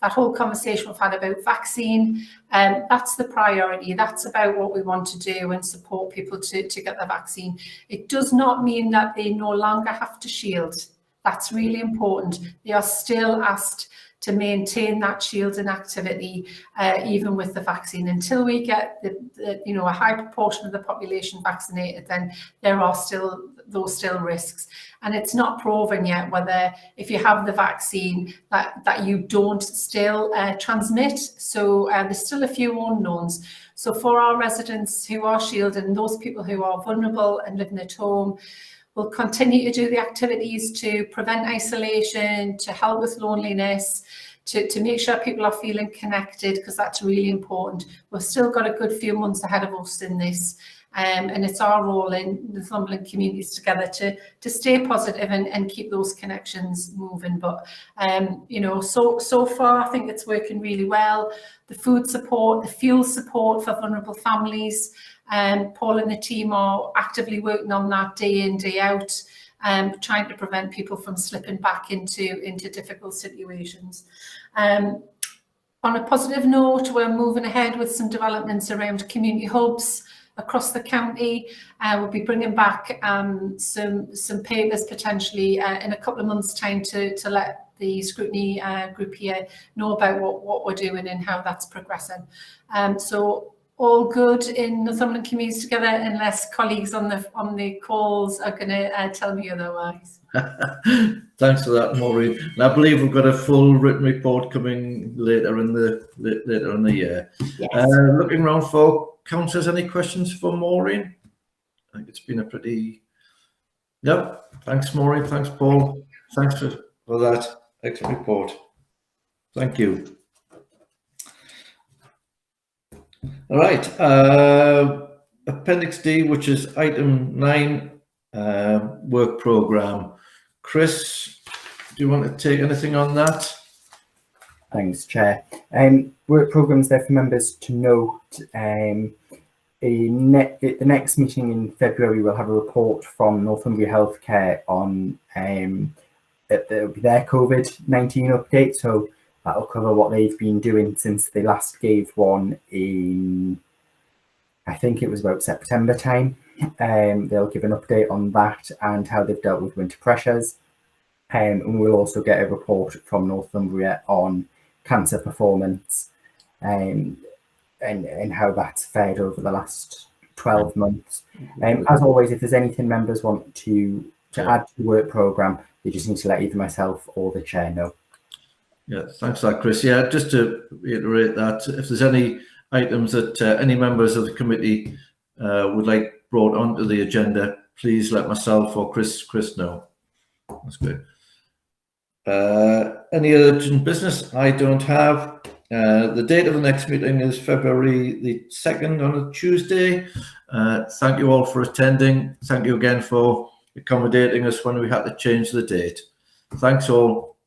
that whole conversation we've had about vaccine, that's the priority. That's about what we want to do and support people to get the vaccine. It does not mean that they no longer have to shield. That's really important. They are still asked to maintain that shielding activity, even with the vaccine. Until we get a high proportion of the population vaccinated, then there are still risks. And it's not proven yet whether, if you have the vaccine, that you don't still transmit. So there's still a few unknowns. So for our residents who are shielded and those people who are vulnerable and living at home, we'll continue to do the activities to prevent isolation, to help with loneliness, to make sure people are feeling connected, because that's really important. We've still got a good few months ahead of us in this, and it's our role in the Northumberland communities together to stay positive and keep those connections moving. But so far I think it's working really well. The food support, the fuel support for vulnerable families, Paul and the team are actively working on that day in, day out, trying to prevent people from slipping back into difficult situations. On a positive note, we're moving ahead with some developments around community hubs across the county. We'll be bringing back some papers potentially in a couple of months' time to let the scrutiny group here know about what we're doing and how that's progressing. So all good in Northumberland Communities Together, unless colleagues on the calls are going to tell me otherwise. Thanks for that, Maureen. And I believe we've got a full written report coming later in the year. Yes. Looking around for councillors, any questions for Maureen? I think it's been a pretty... Yep. Thanks, Maureen. Thanks, Paul. Thanks for that excellent report. Thank you. All right, Appendix D, which is item 9, work programme. Chris, do you want to take anything on that? Thanks, Chair. Work programmes there for members to note. At the next meeting in February, we'll have a report from Northumbria Healthcare on their COVID-19 update. So that'll cover what they've been doing since they last gave one in, I think it was about September time. They'll give an update on that and how they've dealt with winter pressures. And we'll also get a report from Northumbria on cancer performance and how that's fared over the last 12 months. As always, if there's anything members want to add to the work programme, they just need to let either myself or the chair know. Yeah, thanks for that, Chris. Yeah, just to reiterate that, if there's any items that any members of the committee would like brought onto the agenda, please let myself or Chris know. That's good. Any urgent business? I don't have. The date of the next meeting is February the 2nd on a Tuesday. Thank you all for attending. Thank you again for accommodating us when we had to change the date. Thanks all.